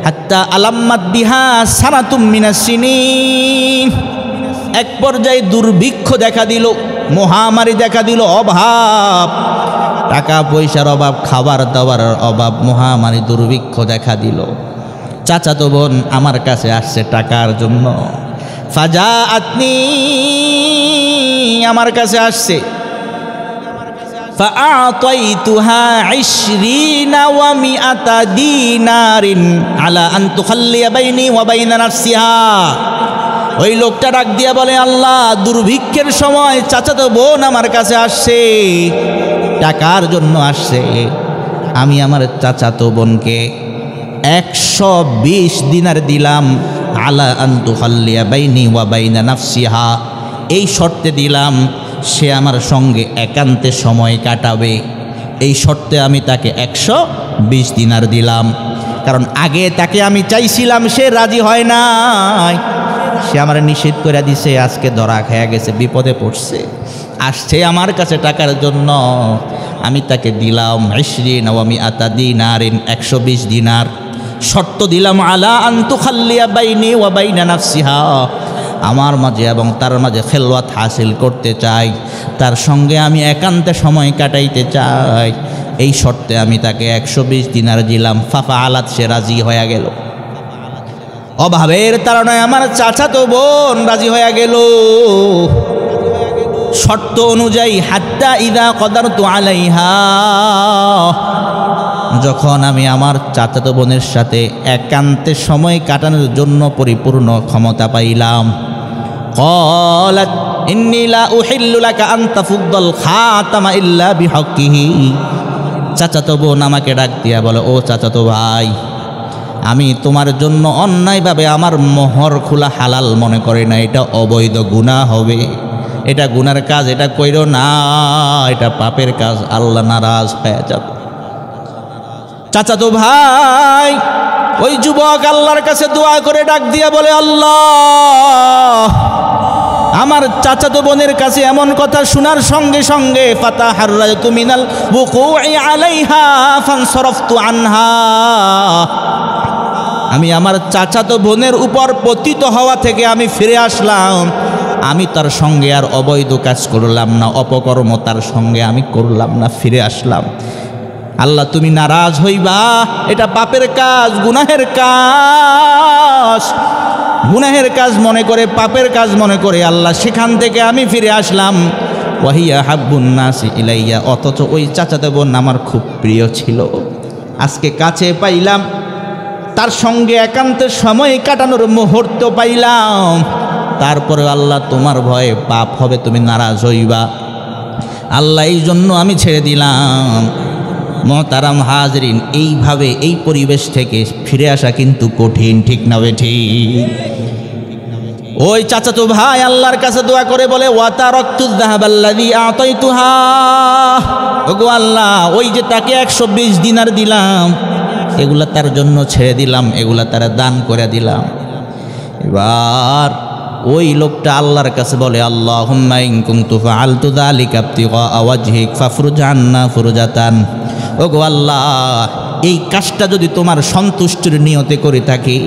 হাত্তা আলাম্মাত বিহা সানাতুম মিনাস সিনিন, এক পর্যায়ে দুর্ভিক্ষ দেখা দিল, মহামারী দেখা দিল, অভাব, টাকা পয়সার অভাব, খাবার দাবার অভাব, মহামারী দুর্ভিক্ষ দেখা দিল। চাচাতো বোন আমার কাছে আসছে টাকার জন্য। ফাজাআতনি, আমার কাছে আসছে। ফাআতাইতুহা 20 ওয়া 100 দিনারিন আলা আন তুখাল্লিয়া বাইনি ওয়া বাইনা নাফসিহা। ওই লোকটা ডাক দিয়া বলে, আল্লাহ, দুর্ভিক্ষের সময় চাচাতো বোন আমার কাছে আসছে, টাকার জন্য আসছে, আমি আমার চাচাতো বোনকে 120 দিনার দিলাম। আলা আন তুখাল্লিয়া বাইনি ওয়া বাইনা নাফসিহা, এই শর্তে দিলাম সে আমার সঙ্গে একান্তে সময় কাটাবে, এই শর্তে আমি তাকে 120 দিনার দিলাম। কারণ আগে তাকে আমি চাইছিলাম, সে রাজি হয় নাই, সে আমার নিষেধ করে দিছে, আজকে ধরা খেয়ে গেছে, বিপদে পড়ছে, আসছে আমার কাছে টাকার জন্য, আমি তাকে দিলাম 20 ওয়া 100 দিনারিন, 120 দিনার। শর্ত দিলাম, আলা আন তুখাল্লিয়া বাইনি ওয়া বাইনা নাফসিহা, আমার মাঝে এবং তার মাঝে খেলওয়াত হাসিল করতে চাই, তার সঙ্গে আমি একান্তে সময় কাটাইতে চাই, এই শর্তে আমি তাকে 120 দিনার দিলাম। ফাফা আলাত, সে রাজি হয়ে গেল। অভাবের তাড়নায় আমার চাচাতো বোন রাজি হয়ে গেল শর্ত অনুযায়ী। হাত্তা ইদা কদারতু আলাইহা, যখন আমি আমার চাচাতো বোনের সাথে একান্তে সময় কাটানোর জন্য পরিপূর্ণ ক্ষমতা পাইলাম, ক্বালাত ইন্নী লা উহিল্লু লাকা আন তাফুদ্দাল খাতামা ইল্লা বিহক্কিহি। চাচাতো বোন আমাকে ডাক দিয়া বলে, ও চাচাতো ভাই, আমি তোমার জন্য অন্যায়ভাবে আমার মোহর খোলা হালাল মনে করি না, এটা অবৈধ, গুনাহ হবে, এটা গুনার কাজ, এটা কইরো না, এটা পাপের কাজ, আল্লাহ নারাজ হয়ে যাবে। চাচাতো ভাই ওই যুবক আল্লাহর কাছে দোয়া করে ডাক দিয়া বলে, আল্লাহ, আমার চাচাতো বোনের কাছে এমন কথা শোনার সঙ্গে সঙ্গে ফাতাহাররাতু মিনাল ওয়ুকুই আলাইহা ফানসারাফতু আনহা, আমি আমার চাচাতো বোনের উপর পতিত হওয়া থেকে আমি ফিরে আসলাম, আমি তার সঙ্গে আর অবৈধ কাজ করলাম না, অপকর্ম তার সঙ্গে আমি করলাম না, ফিরে আসলাম। আল্লাহ, তুমি নারাজ হইবা, এটা পাপের কাজ, গুনাহের কাজ, গুনাহের কাজ মনে করে, পাপের কাজ মনে করে আল্লাহ সেখান থেকে আমি ফিরে আসলাম। ওয়াহিয়া হাব্বুন নাসি ইলাইয়া, অথচ ওই চাচাতো বোন আমার খুব প্রিয় ছিল, আজকে কাছে পাইলাম, তার সঙ্গে একান্তে সময় কাটানোর মুহূর্ত পাইলাম, তারপরে আল্লাহ তোমার ভয়ে পাপ হবে, তুমি নারাজ হইবা, আল্লাহ এই জন্য আমি ছেড়ে দিলাম। মহতারাম হাজরিন, এইভাবে এই পরিবেশ থেকে ফিরে আসা কিন্তু কঠিন, ঠিক না ঠিক? ওই চাচাতো ভাই আল্লাহর কাছে দোয়া করে বলে, ওয়াতারাকতুয যাহাবাল্লাযী আতাইতুহা, ওগো আল্লাহ, ওই যে তাকে 120 দিনার দিলাম, এগুলা তার জন্য ছেড়ে দিলাম, এগুলা তারা দান করে দিলাম। এবার ওই লোকটা আল্লাহর কাছে বলে, আল্লাহুম্মা ইন কুনতু ফাআলতু যালিকা ইবতিগা ওয়াজহিক ফাফরুজ আন্না ফুরজাতান, ওগো আল্লাহ, এই কাজটা যদি তোমার সন্তুষ্টির নিয়তে করে থাকি,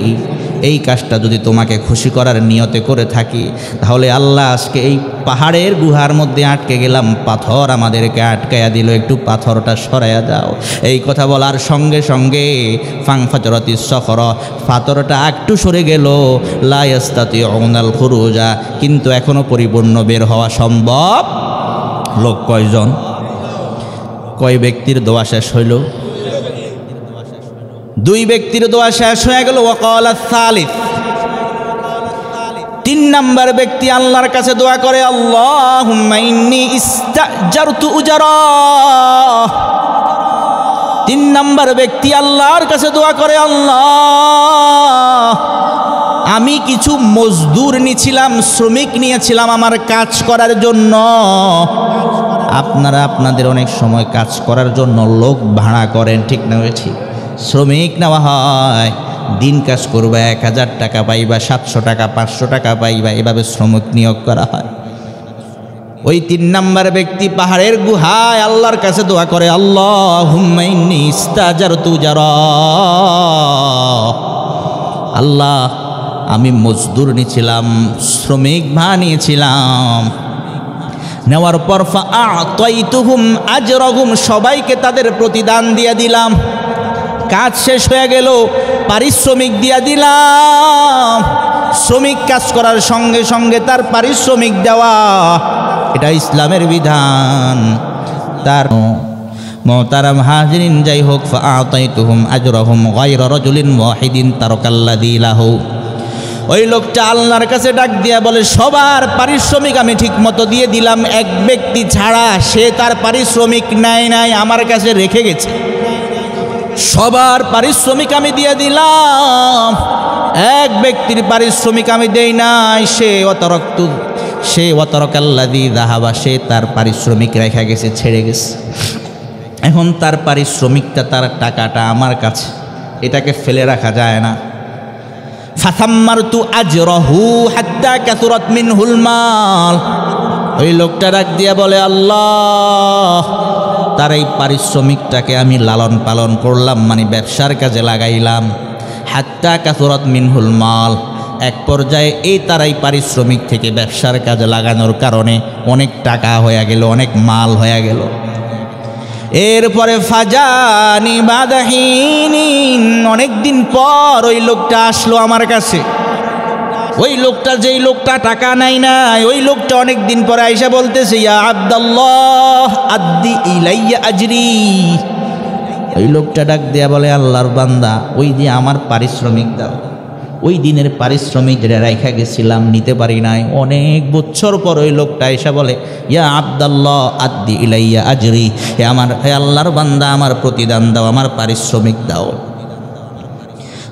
এই কাজটা যদি তোমাকে খুশি করার নিয়তে করে থাকি, তাহলে আল্লাহ আজকে এই পাহাড়ের গুহার মধ্যে আটকে গেলাম, পাথর আমাদেরকে আটকায়া দিল, একটু পাথরটা সরাইয়া দাও। এই কথা বলার সঙ্গে সঙ্গে ফাংফাজরাতিস সখরা, পাথরটা একটু সরে গেল, লা ইস্তাতিউনাল খুরুজা, কিন্তু এখনো পরিপূর্ণ বের হওয়া সম্ভব। লোক কয়জন? কয় ব্যক্তির দোয়া শেষ হইল? 2 ব্যক্তির দোয়া শেষ হয়ে গেল। ওয়াকালা সালিস, 3 নাম্বার ব্যক্তি আল্লাহর কাছে দোয়া করে, আল্লাহুম্মা ইন্নী ইস্তাজারতু উজারা। 3 নাম্বার ব্যক্তি আল্লাহর কাছে দোয়া করে, আল্লাহ, আমি কিছু মজদুর নিয়েছিলাম, শ্রমিক নিয়েছিলাম আমার কাজ করার জন্য। আপনারা আপনাদের অনেক সময় কাজ করার জন্য লোক ভাড়া করেন, ঠিক না? ঠিক, শ্রমিক নেওয়া হয়, দিন কাজ করবা 1000 টাকা পাইবা, 700 টাকা 500 টাকা পাইবা, এভাবে শ্রমিক নিয়োগ করা হয়। ওই 3 নাম্বার ব্যক্তি পাহাড়ের গুহায় আল্লাহর কাছে দোয়া করে, আল্লাহুম্মা ইন্নী ইস্তাজারতু জারা, আল্লাহ আমি মজদুর নিয়েছিলাম, শ্রমিক বানিয়েছিলাম, নেওয়ার পর ফাআতাইতুহুম আজরাহুম, সবাইকে তাদের প্রতিদান দিয়ে দিলাম। কাজ শেষ হয়ে গেল, পারিশ্রমিক দিয়ে দিলাম। শ্রমিক কাজ করার সঙ্গে সঙ্গে তার পারিশ্রমিক দেওয়া, এটা ইসলামের বিধান। তার মোহতারাম হাজিরিন, যাই হোক, ফাআতাইতুহুম আজরাহুম গায়রা রাজুলিন ওয়াহিদিন তারাকাল্লাযী লাহু। ওই লোকটা আল্লাহর কাছে ডাক দিয়া বলে, সবার পারিশ্রমিক আমি ঠিক মতো দিয়ে দিলাম, এক ব্যক্তি ছাড়া, সে তার পারিশ্রমিক নেয় নাই, আমার কাছে রেখে গেছে। সবার পারিশ্রমিক আমি দিয়ে দিলাম, এক ব্যক্তির পারিশ্রমিক আমি দেই নাই, সে ওয়াতারাকাল্লাযী যাহাবা, সে তার পারিশ্রমিক রেখে গেছে, ছেড়ে গেছে। এখন তার পারিশ্রমিকটা, তার টাকাটা আমার কাছে, এটাকে ফেলে রাখা যায় না। ফাসাম্মারতু আজরাহু হাত্তা কাসুরাত মিনহুল মাল। ওই লোকটা ডাক দিয়া বলে, আল্লাহ তার এই পারিশ্রমিকটাকে আমি লালন পালন করলাম, মানে ব্যবসার কাজে লাগাইলাম। হাত্তা কাসুরাত মিনহুল মাল, এক পর্যায়ে তার এই পারিশ্রমিক থেকে ব্যবসার কাজে লাগানোর কারণে অনেক টাকা হয়ে গেল, অনেক মাল হয়ে গেল। এরপরে ফাজানি বাদাহিনিন, অনেকদিন পর ওই লোকটা আসলো আমার কাছে। ওই লোকটা, যেই লোকটা টাকা নাই নাই, ওই লোকটা অনেক দিন পরে আইসা বলতেছে, ইয়া আব্দুল্লাহ আদ্দি ইলাইয়া আজরি। ওই লোকটা ডাক দেয়া বলে, আল্লাহর বান্দা, ওই যে আমার পারিশ্রমিক দাও, ওই দিনের পারিশ্রমিক যেটা রাইখা গেছিলাম, নিতে পারি নাই। অনেক বছর পর ওই লোকটা এসে বলে, ইয়া আব্দুল্লাহ আদ্দি ইলাইয়া আজরি, হে আল্লাহর বান্দা, আমার প্রতিদান দাও, আমার পারিশ্রমিক দাও।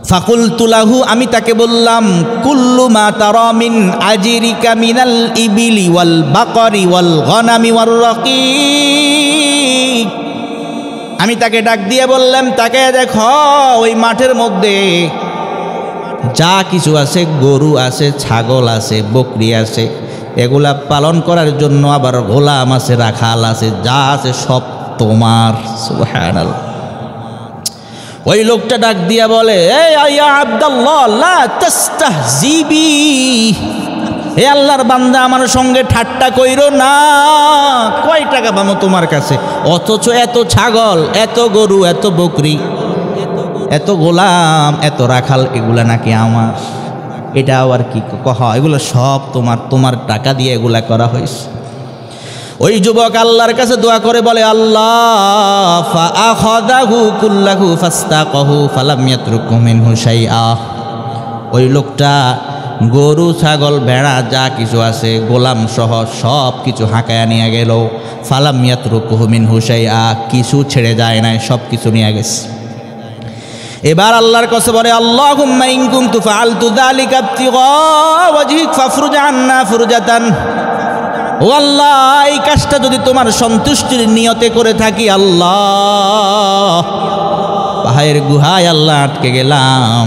ফাকুলতু লাহু, আমি তাকে বললাম, কুল্লু মা তারা মিন আজরিকা মিনাল ইবিলি ওয়াল বাকরি ওয়াল গনামি ওয়ার রাকিক। আমি তাকে ডাক দিয়ে বললাম, তাকে দেখো, ওই মাঠের মধ্যে যা কিছু আছে, গরু আছে, ছাগল আছে, বকরি আছে, এগুলা পালন করার জন্য আবার গোলাম আছে, রাখাল আছে, যা আছে সব তোমার। সুবহানাল্লাহ। ওই লোকটা ডাক দিয়া বলে, ইয়া আব্দুল্লাহ লা তাস্তাহজিবি, হে আল্লাহর বান্দা, আমার সঙ্গে ঠাট্টা কইরো না। কয় টাকা পাবো তোমার কাছে, অথচ এত ছাগল, এত গরু, এত বকরি, এত গোলাম, এত রাখাল, এগুলা নাকি আমার? এটা আবার কি কহা? এগুলো সব তোমার, তোমার টাকা দিয়ে এগুলা করা হয়েছে। ওই যুবক আল্লাহর কাছে দোয়া করে বলে, আল্লাহ ফাআখাযাহু কুল্লাহু ফাস্তাকাহু ফালাম ইয়াতরুকহু মিনহু শাইআ। ওই লোকটা গরু, ছাগল, ভেড়া যা কিছু আছে, গোলাম সহ সব কিছু হাঁকায়া নিয়ে গেল। ফালাম ইয়াতরুকহু মিনহু শাইআ, কিছু ছেড়ে যায় নাই, সব কিছু নিয়ে গেছে। এবার আল্লাহর কাছে বলে, আল্লাহুম্মা ইন কুনতু ফাআলতু যালিকা ইবতিগা ওয়াজহিক ফাফরুজ আন্না ফুরজাতান। ও আল্লাহ, এই কাজটা যদি তোমার সন্তুষ্টির নিয়তে করে থাকি, আল্লাহ পাহাড়ের গুহায় আল্লাহ আটকে গেলাম,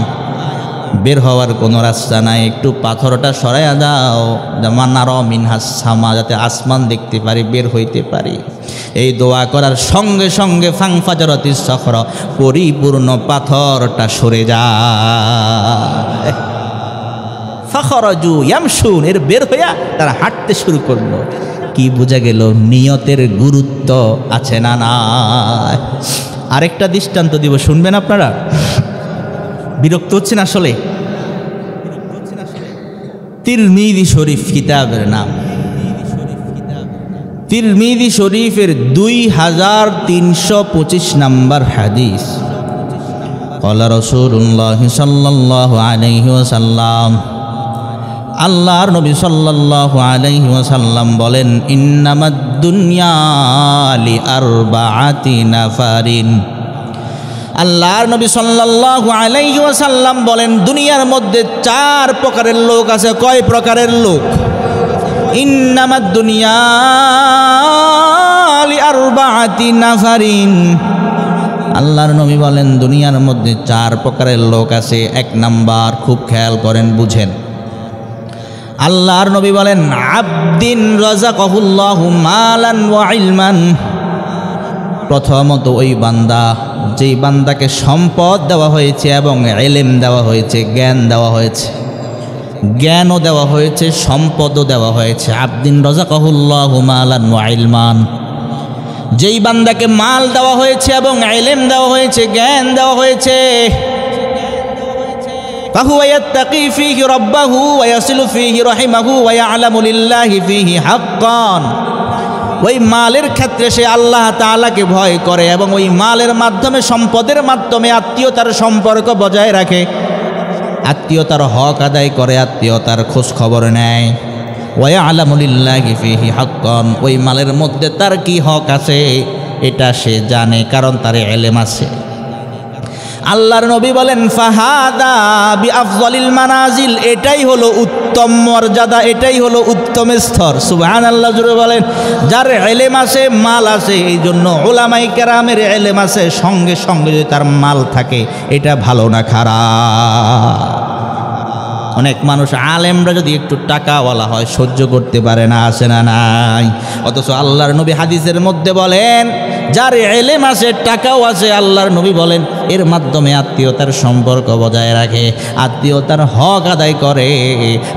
বের হওয়ার কোনো রাস্তা নাই, একটু পাথরটা সরাইয়া দাও, জামানার মিনহাস সামা, যাতে আসমান দেখতে পারি, বের হইতে পারি। এই দোয়া করার সঙ্গে সঙ্গে ফাংফাজারাতিস সখরা, পরিপূর্ণ পাথরটা সরে যায়। ফাখরাজু ইয়ামশুন, এর বের হইয়া তারা হাঁটতে শুরু করলো। কি বোঝা গেল? নিয়তের গুরুত্ব আছে না নাই? আরেকটা দৃষ্টান্ত দিব, শুনবেন আপনারা? বিরক্ত হচ্ছেন আসলে? তিরমিজি শরীফ কিতাবের নাম। তিরমিজি শরীফের 2325 নম্বর হাদিস। ক্বালা রাসূলুল্লাহ সাল্লাল্লাহু আলাইহি ওয়াসাল্লাম, আল্লাহর নবী সাল্লাল্লাহু আলাইহি ওয়াসাল্লাম বলেন, ইন্নামাদ দুনিয়া লিআরবাআতি নাফারিন। আল্লাহর নবী সাল্লাল্লাহু আলাইহি ওয়াসাল্লাম বলেন দুনিয়ার মধ্যে 4 প্রকারের লোক আছে। কয় প্রকারের লোক? ইন্নামাদ দুনিয়া লিআরবাআতি নাফারিন। আল্লাহর নবী বলেন দুনিয়ার মধ্যে 4 প্রকারের লোক আছে। 1 নাম্বার, খুব খেয়াল করেন, বুঝেন। আল্লাহর নবী বলেন আবদিন রাযাকাহুল্লাহু মালান ওয়া ইলমান। প্রথমত ওই বান্দা, যেই বান্দাকে সম্পদ দেওয়া হয়েছে এবং ইলম দেওয়া হয়েছে, জ্ঞান দেওয়া হয়েছে, জ্ঞানও দেওয়া হয়েছে, সম্পদও দেওয়া হয়েছে। আবদিন রাযাকাহুল্লাহু মালান ওয়া ইলমান। যেই বান্দাকে মাল দেওয়া হয়েছে এবং ইলম দেওয়া হয়েছে, জ্ঞান দেওয়া হয়েছে, ফাহুয়া ইয়াত্তাকি ফীহি রাব্বাহু ওয়া ইয়াসিলু ফীহি রাহিমাহু ওয়া ইয়ালামু লিল্লাহি ফীহি হাক্কান। ওই মালের ক্ষেত্রে সে আল্লাহ তাআলাকে ভয় করে এবং ওই মালের মাধ্যমে, সম্পদের মাধ্যমে আত্মীয়তার সম্পর্ক বজায় রাখে, আত্মীয়তার হক আদায় করে, আত্মীয়তার খোঁজ খবর নেয়। ওয়া ইয়ালামু লিল্লাহি ফীহি হাক্কান। ওই মালের মধ্যে তার কি হক আছে এটা সে জানে, কারণ তার ইলম আছে। আল্লাহর নবী বলেন ফাহাদা বিআফযালিল মানাজিল। এটাই হলো উত্তম মর্যাদা, এটাই হলো উত্তম স্তর। সুবহানাল্লাহ জুড়ে বলেন। যার ইলম আছে, মাল আছে, এই জন্য উলামায়ে কেরামের ইলম আছে, সঙ্গে সঙ্গে যদি তার মাল থাকে, এটা ভালো না খারাপ? অনেক মানুষ আলেমরা যদি একটু টাকাওয়ালা হয় সহ্য করতে পারে না, আছে না নাই? অথচ আল্লাহর নবী হাদিসের মধ্যে বলেন যার ইলম আছে, টাকাও আছে, আল্লাহর নবী বলেন এর মাধ্যমে আত্মীয়তার সম্পর্ক বজায় রাখে, আত্মীয়তার হক আদায় করে,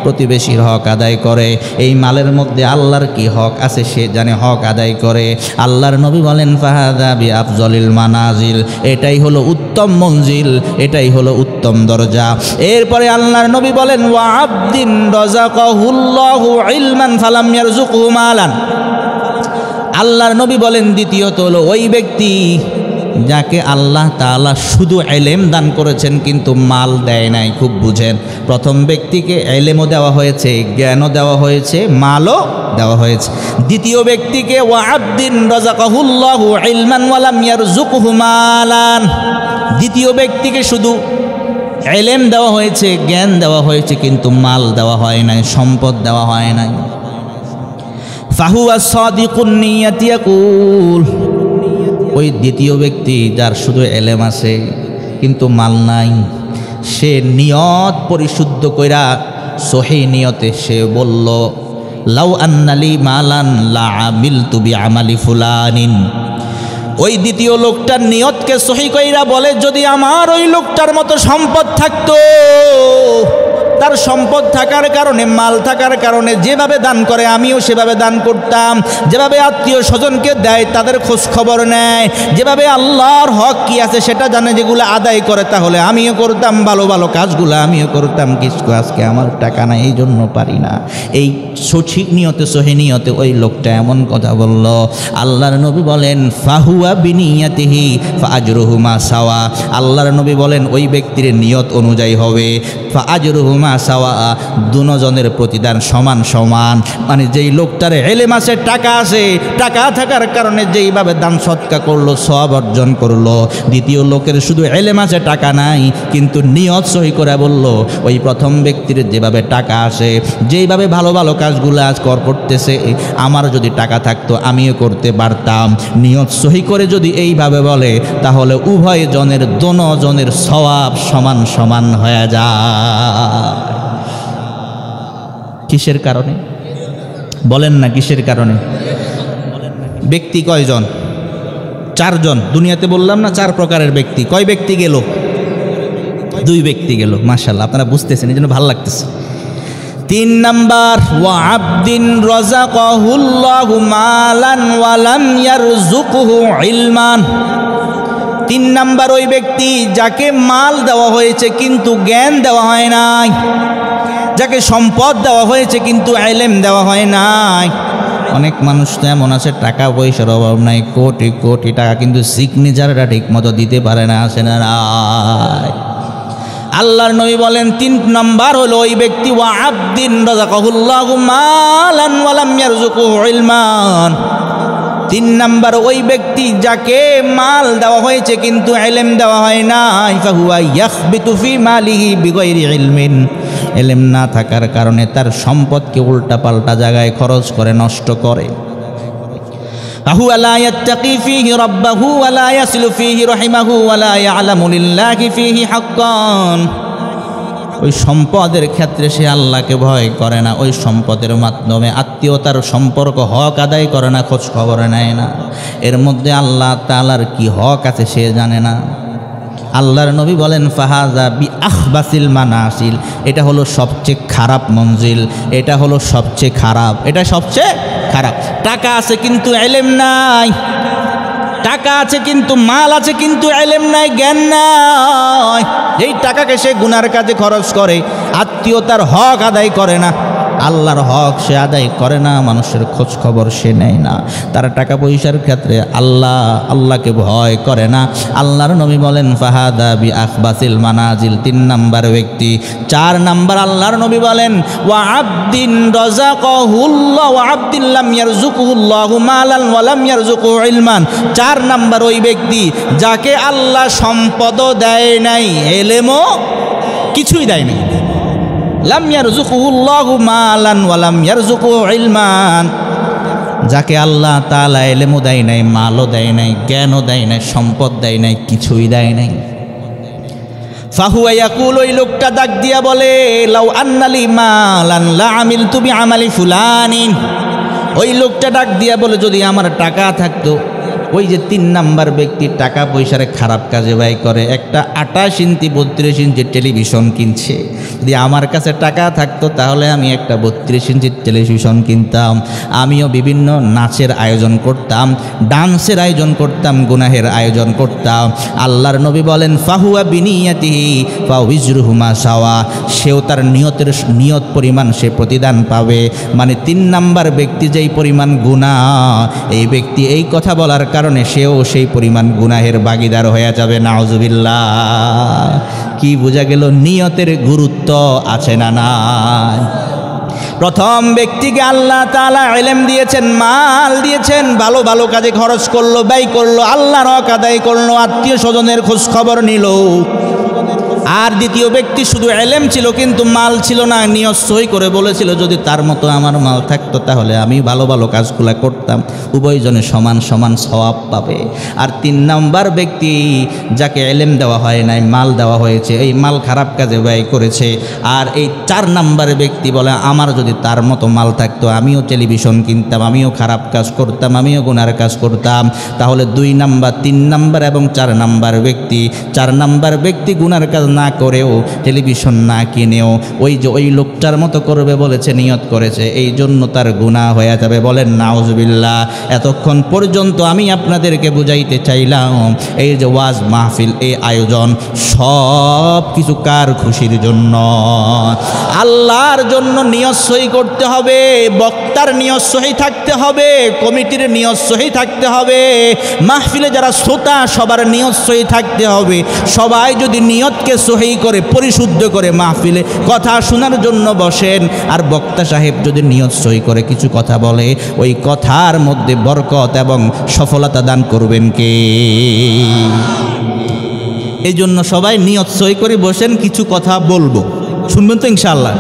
প্রতিবেশীর হক আদায় করে। এই মালের মধ্যে আল্লাহর কি হক আছে সে জানে, হক আদায় করে। আল্লাহর নবী বলেন ফাহাদা বিআফযালিল মানাজিল। এটাই হলো উত্তম মঞ্জিল, এটাই হলো উত্তম দরজা। এরপরে আল্লাহর নবী বলেন ওয়া আবদিন রাযাকাহুল্লাহু ইলমান ফালাম ইয়ারযুকহু মালান। আল্লাহর নবী বলেন দ্বিতীয়ত হলো ওই ব্যক্তি যাকে আল্লাহ তাআলা শুধু ইলম দান করেছেন কিন্তু মাল দেয় নাই। খুব বুঝেন, প্রথম ব্যক্তিকে ইলমও দেওয়া হয়েছে, জ্ঞানও দেওয়া হয়েছে, মালও দেওয়া হয়েছে। দ্বিতীয় ব্যক্তিকে ওয়া আবদিন রাযাকাহুল্লাহু ইলমান ওয়া লাম ইয়ারযুকহু মালান। দ্বিতীয় ব্যক্তিকে শুধু ইলম দেওয়া হয়েছে, জ্ঞান দেওয়া হয়েছে, কিন্তু মাল দেওয়া হয় নাই, সম্পদ দেওয়া হয় নাই। ফাহুয়া সাদিকুন নিয়াতি ইয়াকুল। ওই দ্বিতীয় ব্যক্তি যার শুধু ইলম আছে কিন্তু মাল নাই, সে নিয়ত পরিশুদ্ধ কইরা সহি নিয়তে সে বলল লাউ আন্নালি মালান লা আমিলতু বিআমালি ফুলানিন। ওই দ্বিতীয় লোকটার নিয়তকে সহি কইরা বলে যদি আমার ওই লোকটার মতো সম্পদ থাকতো, তার সম্পদ থাকার কারণে, মাল থাকার কারণে যেভাবে দান করে আমিও সেভাবে দান করতাম, যেভাবে আত্মীয় স্বজনকে দেয়, তাদের খোঁজ খবর নেয়, যেভাবে আল্লাহর হক কি আছে সেটা জানে, যেগুলো আদায় করে, তাহলে আমিও করতাম, ভালো ভালো কাজগুলো আমিও করতাম। কিছু আজকে আমার টাকা নাই, এই জন্য পারি না। এই সঠিক নিয়তে, সহি নিয়তে ওই লোকটা এমন কথা বলল। আল্লাহর নবী বলেন ফাহুয়া বিনিয়াতিহি ফাআজরুহুমা সাওয়া। আল্লাহর নবী বলেন ওই ব্যক্তির নিয়ত অনুযায়ী হবে ফাআজরুহুমা সাওয়া, দুজনের প্রতিদান সমান সমান। মানে যেই লোকটার ইলম আছে, টাকা আছে, টাকা থাকার কারণে যেইভাবে দান সৎকা করলো, সওয়াব অর্জন করলো। দ্বিতীয় লোকের শুধু ইলম আছে, টাকা নাই, কিন্তু নিয়ত সহি করে বলল ওই প্রথম ব্যক্তির যেভাবে টাকা আসে, যেইভাবে ভালো ভালো কাজগুলো আজ করতেছে, আমার যদি টাকা থাকতো আমিও করতে পারতাম। নিয়ত সহি করে যদি এইভাবে বলে, তাহলে উভয় জনের, দোনোজনের সওয়াব সমান সমান হয়ে যায়। কিসের কারণে বলেন না? কিসের কারণে? ব্যক্তি কয়জন? 4 জন। দুনিয়াতে বললাম না 4 প্রকারের ব্যক্তি। কয় ব্যক্তি গেল? 2 ব্যক্তি গেল। মাশাআল্লাহ, আপনারা বুঝতেছেন, এই জন্য ভালো লাগতেছে। 3 নাম্বার ওয়া আবদিন রাযাকাহুল্লাহু মালান ওয়া লাম ইয়ারযুকহু ইলমান। 3 নাম্বার ওই ব্যক্তি যাকে মাল দেওয়া হয়েছে কিন্তু জ্ঞান দেওয়া হয় নাই, যাকে সম্পদ দেওয়া হয়েছে কিন্তু ইলম দেওয়া হয় নাই। অনেক মানুষ তো এমন আছে টাকা পয়সার অভাব নাই, কোটি কোটি টাকা, কিন্তু সিগনেচারটা ঠিক মতো দিতে পারে না, আসে না। আল্লাহর নবী বলেন 3 নাম্বার হলো ওই ব্যক্তি ওয়া আবদিন রাযাকাহুল্লাহু মালান ওয়া লাম ইয়ারযুকহু ইলমান। তিন নাম্বার ওই ব্যক্তি যাকে মাল দেওয়া হয়েছে কিন্তু ইলম দেওয়া হয় নাই, ফাহুয়া ইয়াখবিতু ফি মালিহি বিগাইরি ইলমিন, ইলম না থাকার কারণে তার সম্পদকে উল্টা পাল্টা জায়গায় খরচ করে নষ্ট করে। ফাহুয়া লা ইয়াত্তাকি ফীহি রাব্বাহু ওয়া লা ইয়াসিলু ফীহি রাহিমাহু ওয়া লা ইয়ালামু লিল্লাহি ফীহি হাক্কান। ওই সম্পদের ক্ষেত্রে সে আল্লাহকে ভয় করে না, ওই সম্পদের মাধ্যমে আত্মীয়তার সম্পর্ক হক আদায় করে না, খোঁজ খবর নেয় না, এর মধ্যে আল্লাহ তাআলার কি হক আছে সে জানে না। আল্লাহর নবী বলেন ফাহাজা বি আখবাসিল মানাসিল, এটা হলো সবচেয়ে খারাপ মঞ্জিল, এটা হলো সবচেয়ে খারাপ, এটা সবচেয়ে খারাপ। টাকা আছে কিন্তু ইলম নাই, টাকা আছে কিন্তু মাল আছে কিন্তু ইলম নাই, জ্ঞান নাই। এই টাকাকে সে গুনার কাজে খরচ করে, আত্মীয়তার হক আদায় করে না, আল্লাহর হক সে আদায় করে না, মানুষের খোঁজ খবর সে নেয় না, তার টাকা পয়সার ক্ষেত্রে আল্লাহকে ভয় করে না। আল্লাহর নবী বলেন ফাহাদা বি আখবাসিল মানাজিল, তিন নাম্বার ব্যক্তি। চার নাম্বার আল্লাহর নবী বলেন ওয়া আবদিন রাযাকাহুল্লাহ ওয়া আবদিন লাম ইয়ারযুকুহুল্লাহু মালান ওয়া লাম ইয়ারযুকুহু ইলমান। চার নাম্বার ওই ব্যক্তি যাকে আল্লাহ সম্পদও দেয় নাই, ইলমও কিছুই দেয় নাই। লাম ইয়ারযুকুহুল্লাহু মালান ওয়া লাম ইয়ারযুকুহু ইলমান, যাকে আল্লাহ তাআলা ইলমও দেয় নাই, মালও দেয় নাই, জ্ঞানও দেয় নাই, সম্পদ দেয় নাই, কিছুই দেয় নাই। ফাহুয়া ইয়াকুল, ওই লোকটা ডাক দিয়া বলে লাউ আন্নালি মালান লা আমিলতু বিআমালি ফুলানিন। ওই লোকটা ডাক দিয়া বলে যদি আমার টাকা থাকতো, ওই যে তিন নাম্বার ব্যক্তি টাকা পয়সারে খারাপ কাজে ব্যয় করে, একটা 28 ইঞ্চি 32 ইঞ্চি টেলিভিশন কিনছে, যদি আমার কাছে টাকা থাকতো তাহলে আমি একটা 32 ইঞ্চি টেলিভিশন কিনতাম, আমিও বিভিন্ন নাচের আয়োজন করতাম, ডান্সের আয়োজন করতাম, গুনাহের আয়োজন করতাম। আল্লাহর নবী বলেন ফাহুয়া বিনিয়াতিহি ফাউইজরুহুমা সাওয়া, সেও তার নিয়ত পরিমাণ সে প্রতিদান পাবে। মানে তিন নাম্বার ব্যক্তি যেই পরিমাণ গুনাহ, এই ব্যক্তি এই কথা বলার কারণে সেও সেই পরিমাণ গুনাহের ভাগীদার হয়ে যাবে। নাউজুবিল্লাহ। কি বোঝা গেল? নিয়তের গুরুত্ব আছে না নাই? প্রথম ব্যক্তিকে আল্লাহ তাআলা ইলম দিয়েছেন, মাল দিয়েছেন, ভালো ভালো কাজে খরচ করলো, ব্যয় করলো, আল্লাহর হক আদায় করলো, আত্মীয় স্বজনের খোঁজ খবর নিল। আর দ্বিতীয় ব্যক্তি শুধু ইলম ছিল কিন্তু মাল ছিল না, নিয়ত সই করে বলেছিল যদি তার মতো আমার মাল থাকতো তাহলে আমি ভালো ভালো কাজগুলো করতাম, উভয়জনে সমান সমান সওয়াব পাবে। আর তিন নাম্বার ব্যক্তি যাকে ইলম দেওয়া হয় নাই, মাল দেওয়া হয়েছে, এই মাল খারাপ কাজে ব্যয় করেছে। আর এই চার নাম্বার ব্যক্তি বলে আমার যদি তার মতো মাল থাকতো আমিও টেলিভিশন কিনতাম, আমিও খারাপ কাজ করতাম, আমিও গুনার কাজ করতাম। তাহলে দুই নাম্বার, তিন নাম্বার এবং চার নাম্বার ব্যক্তি, চার নাম্বার ব্যক্তি গুনার কাজ না করেও, টেলিভিশন না কিনেও ওই যে ওই লোকটার মতো করবে বলেছে, নিয়ত করেছে, এই জন্য তার গুনাহ হয়ে যাবে। বলেন নাউজুবিল্লাহ। এতক্ষণ পর্যন্ত আমি আপনাদেরকে বুঝাইতে চাইলাম এই যে ওয়াজ মাহফিল, এই আয়োজন সব কিছু কার খুশির জন্য? আল্লাহর জন্য নিয়ত সহি করতে হবে, বক্তার নিয়ত সহি থাকতে হবে, কমিটির নিয়ত সহি থাকতে হবে, মাহফিলে যারা শ্রোতা সবার নিয়ত সহি থাকতে হবে। সবাই যদি নিয়তকে সহি করে পরিশুদ্ধ করে মাহফিলে কথা শোনার জন্য বসেন, আর বক্তা সাহেব যদি নিয়ত সহি করে কিছু কথা বলে, ওই কথার মধ্যে বরকত এবং সফলতা দান করবেন কে? এই জন্য সবাই নিয়ত সহি করে বসেন, কিছু কথা বলবো, শুনবেন তো ইনশাআল্লাহ।